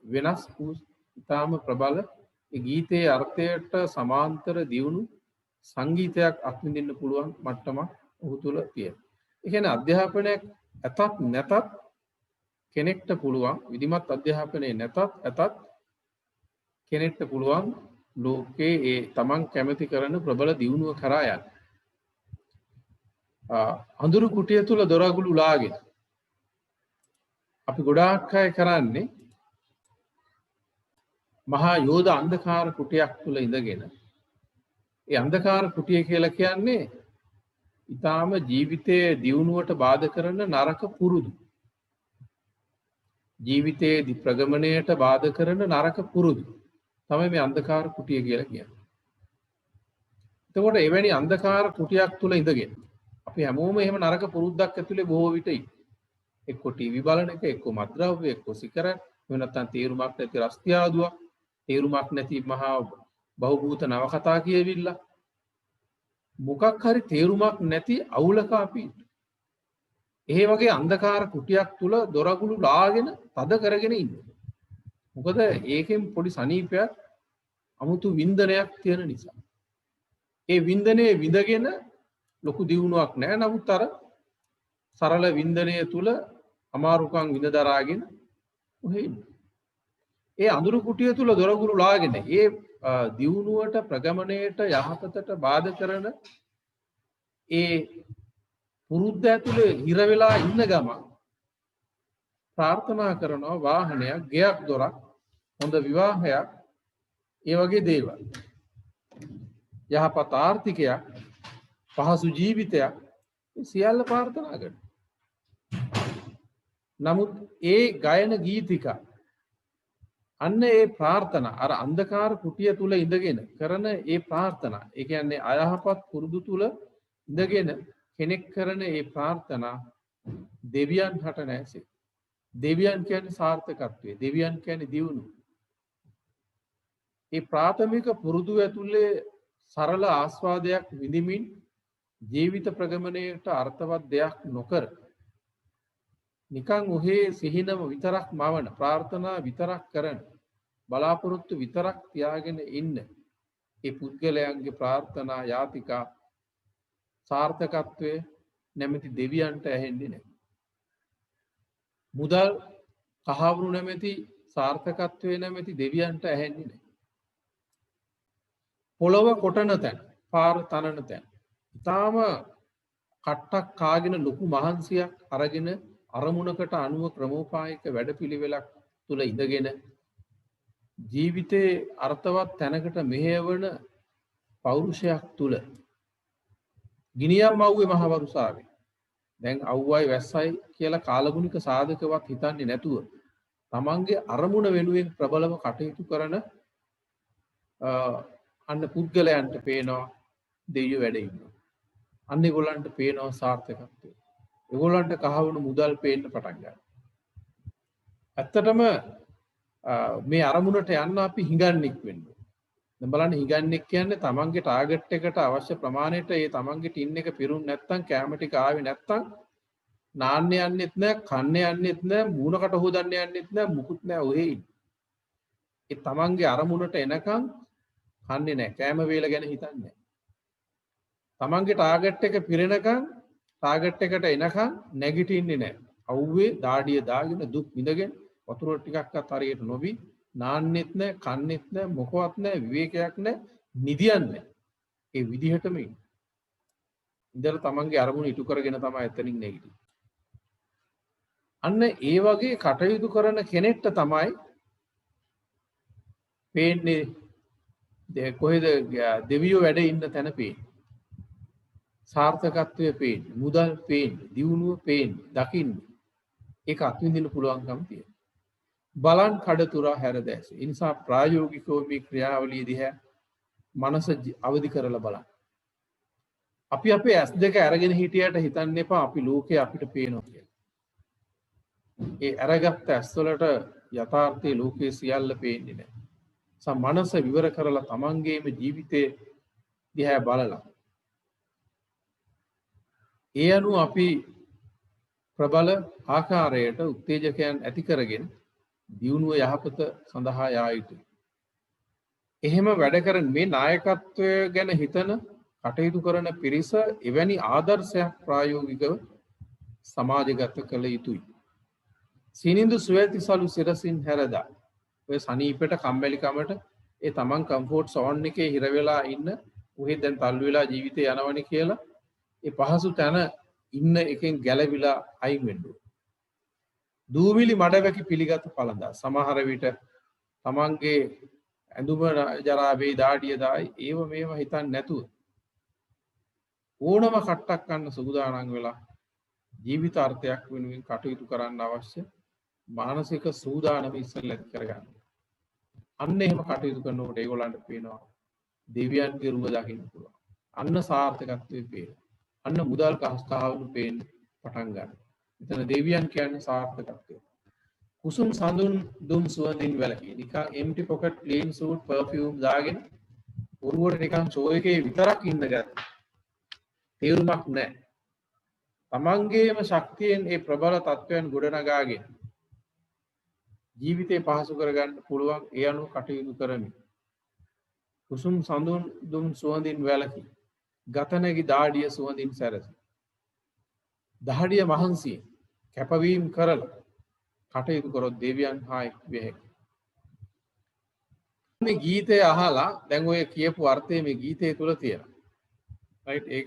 වෙනස් වූ ඉතාම ප්‍රබල ඒ ගීතයේ අර්ථයට සමාන්තර දියුණු සංගීතයක් අත්විඳින්න පුළුවන් මට්ටමක් ඔහු තුල තියෙනවා. ඒ කියන්නේ අධ්‍යාපනයක් ඇතත් නැතත් කෙනෙක්ට පුළුවන් විධිමත් අධ්‍යාපනයේ ඇතත් කෙනෙක්ට පුළුවන් ලෝකයේ ඒ තමන් කැමති කරන ප්‍රබල දියුණුව කරා යන්න. අඳුරු කුටිය තුල දොරගුළු ලාගෙන අපි ගොඩාක් අය කරන්නේ මහා යෝධ අන්ධකාර කුටියක් තුල ඉඳගෙන ඒ අන්ධකාර කුටිය කියලා කියන්නේ ඊටාම ජීවිතයේ දියුණුවට බාධා කරන නරක පුරුදු. ජීවිතයේ ප්‍රගමණයට බාධා කරන නරක පුරුදු තමයි මේ අන්ධකාර කුටිය කියලා කියන්නේ. එතකොට එවැනි අන්ධකාර කුටියක් තුල ඉඳගෙන අපි හැමෝම එහෙම නරක පුරුද්දක් ඇතුලේ බොහෝ විට එක්ක ටීවී බලන එක, එක්ක මත්ද්‍රව්‍ය, එක්ක සිගරට්, එහෙම නැත්නම් තීරුමක් නැති රස්තියාදුවක්, තීරුමක් නැති මහා බහුභූත නවකතා කියවිලා මොකක් හරි තීරුමක් නැති අවුලක අපි ඒ වගේ අන්ධකාර කුටියක් තුල දොරගුළු ලාගෙන තද කරගෙන ඉන්නේ. මොකද ඒකෙන් පොඩි සනීපයක් අමුතු වින්දනයක් තියෙන නිසා. ඒ වින්දනයේ විඳගෙන ලොකු දියුණුවක් නැහැ. නමුත් අර සරල වින්දනය තුල අමාරුකම් විඳ දරාගෙන ඔහේ ඉන්නේ. ඒ අඳුරු කුටිය තුල දොරගුළු ලාගෙන ඒ දියුණුවට ප්‍රගමණයට යහපතට බාධා කරන ඒ පුරුද්ද ඇතුලේ හිර වෙලා ඉන්න ගම ප්‍රාර්ථනා කරනවා වාහනයක්, ගෙයක්, දොරක්, හොඳ විවාහයක්, ඒ වගේ දේවල්. යහපත් ආර්ථිකයක්, පහසු ජීවිතයක් සියල්ල ප්‍රාර්ථනා කරනවා. නමුත් ඒ ගයන ගීතිකා අන්න ඒ ප්‍රාර්ථනා අර අන්ධකාර කුටිය තුල ඉඳගෙන කරන ඒ ප්‍රාර්ථනා, ඒ කියන්නේ අයහපත් පුරුදු තුල ඉඳගෙන කෙනෙක් කරන ඒ ප්‍රාර්ථනා දෙවියන් හට නැසෙ. දෙවියන් කියන්නේ සාර්ථකත්වය. දෙවියන් කියන්නේ දියුණුව. ඒ ප්‍රාථමික පුරුදු ඇතුලේ සරල ආස්වාදයක් විඳිමින් ජීවිත ප්‍රගමණයට අර්ථවත් දෙයක් නොකර නිකන් ඔහේ සිහිනම විතරක් මවන ප්‍රාර්ථනා විතරක් කරන බලාපොරොත්තු විතරක් තියාගෙන ඉන්න ඒ පුද්ගලයන්ගේ ප්‍රාර්ථනා යාතිකා සාර්ථකත්වයේ නැමැති දෙවියන්ට ඇහෙන්නේ නැහැ. මුදල් කහවණු නැමැති සාර්ථකත්වයේ නැමැති දෙවියන්ට ඇහෙන්නේ නැහැ. පොළව කොටන තැන, පාර තනන තැන. ඊටාම කට්ටක් කාගෙන ලොකු මහන්සියක් අරගෙන අරමුණකට අනුව ක්‍රමෝපායක වැඩපිළිවෙලක් තුල ඉඳගෙන ජීවිතේ අර්ථවත් තැනකට මෙහෙයවන පෞරුෂයක් තුල ගිනියම් අවුවේ මහ වරුසාවේ දැන් අවුවයි වැස්සයි කියලා කාලගුණික සාධකවත් හිතන්නේ නැතුව තමන්ගේ අරමුණ වෙනුවෙන් ප්‍රබලව කටයුතු කරන අන්න පුද්ගලයන්ට පේනවා දෙවියෝ වැඩ ඉන්නවා. අන්න ඒගොල්ලන්ට පේනවා සාර්ථකත්වය. ඒගොල්ලන්ට කහවණු මුදල් පේන්න පටන් ගන්නවා. ඇත්තටම මේ අරමුණට යන්න අපි හිඟන්නෙක් වෙන්න ඕනේ. දැන් බලන්න හිඟන්නෙක් කියන්නේ තමන්ගේ ටාගට් එකට අවශ්‍ය ප්‍රමාණයට ඒ තමන්ගේ ටින් එක පිරුණ නැත්නම් කැම ටික ආවේ නැත්නම් නාන්න යන්නෙත් නැහැ, කන්න යන්නෙත් නැහැ, මූණකට හොදන්න යන්නෙත් නැහැ, මුකුත් නැහැ ඔහේ ඉන්නේ. ඒ තමන්ගේ අරමුණට එනකන් කන්නේ නැහැ, කැම වේල ගැන හිතන්නේ නැහැ. තමන්ගේ ටාගට් එක පිරෙනකන් ටාගට් එකට එනකන් නැගිටින්නේ නැහැ. අවුවේ දාඩිය දාගෙන දුක් විඳගෙන වතුර ටිකක්වත් හරියට නොබි නාන්නෙත් නැහැ, කන්නෙත් නැහැ, මොකවත් නැහැ, විවේකයක් නැහැ, නිදියන්නේ නැහැ. ඒ විදිහටම ඉඳලා තමන්ගේ අරමුණ ඉටු කරගෙන තමයි එතනින් නැගිටින්නේ. අන්න ඒ වගේ කටයුතු කරන කෙනෙක්ට තමයි පේන්නේ කොහෙද දෙවියෝ වැඩ ඉන්න තැන පේන්නේ. සාර්ථකත්වය පේන්නේ, මුදල් පේන්නේ, දියුණුව පේන්නේ, දකින්නේ. ඒක අත්විඳින්න පුළුවන්කම තියෙනවා. බලන් කඩතුරා හැරදැස. ඒ නිසා ප්‍රායෝගිකව මේ ක්‍රියාවලිය දිහා මනස අවදි කරලා බලන්න. අපි අපේ ඇස් දෙක අරගෙන හිටියට හිතන්න එපා අපි ලෝකේ අපිට පේනවා කියලා. ඒ අරගත්ත ඇස්වලට යථාර්ථයේ ලෝකයේ සියල්ල පේන්නේ නැහැ. මනස විවර කරලා තමන්ගේම ජීවිතේ දිහා බලලා ඒ අනුව අපි ප්‍රබල ආකාරයට උත්තේජකයන් ඇති කරගෙන දියුණුව යහපත සඳහා යා යුතුයි. එහෙම වැඩ කරන මේ නායකත්වය ගැන හිතන කටයුතු කරන පිරිස එවැනි ආදර්ශයක් ප්‍රායෝගිකව සමාජගත කළ යුතුයි. සිනිඳු සුවැතිසලු සිරසින් හැරදා ඔය සනීපෙට කම්මැලිකමට ඒ තමන් කම්ෆෝට් සෝන් එකේ හිර වෙලා ඉන්න උහෙ දැන් තල්ලු වෙලා ජීවිතේ යනවනේ කියලා ඒ පහසු තැන ඉන්න එකෙන් ගැලවිලා අයින් වෙන්න ඕනේ. දූවිලි මඩවැකි පිළිගත් පළඳා සමහර විට තමන්ගේ ඇඳුම ජරාවේ දාඩිය දායි ඒව මේව හිතන්නේ නැතුව ඕනම කට්ටක් ගන්න සූදානම් වෙලා ජීවිත අර්ථයක් වෙනුවෙන් කටයුතු කරන්න අවශ්‍ය මානසික සූදානම ඉස්සෙල්ලා ඇති කරගන්න. අන්න එහෙම කටයුතු කරනකොට ඒගොල්ලන්ට පේනවා දෙවියන්ගේ රුව දකින්න පුළුවන්. අන්න සාර්ථකත්වයේ පේනවා. අන්න මුදල් කහස්තාවලු පේන්න පටන් ගන්නවා. එතන දෙවියන් කියන්නේ සාර්ථකත්වය. කුසුම් සඳුන් දුම් සුවඳින් වැළකී. නිකන් empty pocket clean suit perfume දාගෙන උරුවට නිකන් ෂෝ එකේ විතරක් ඉන්න ගත්තා. තේරුමක් නැහැ. තමන්ගේම ශක්තියෙන් ඒ ප්‍රබල තත්වයන් ගොඩනගාගෙන ජීවිතේ පහසු කරගන්න පුළුවන් ඒ අනුව කටයුතු කරමි. කුසුම් සඳුන් දුම් සුවඳින් වැළකී. ගතනැගි දාඩිය සුවඳින් සැරසි. දහඩිය මහන්සියෙන් කැපවීම් කරලා කටයුතු කරොත් දෙවියන් හා එක් විය හැකියි. මේ ගීතය අහලා දැන් ඔය කියපු අර්ථය මේ ගීතය තුල තියෙනවා. රයිට්?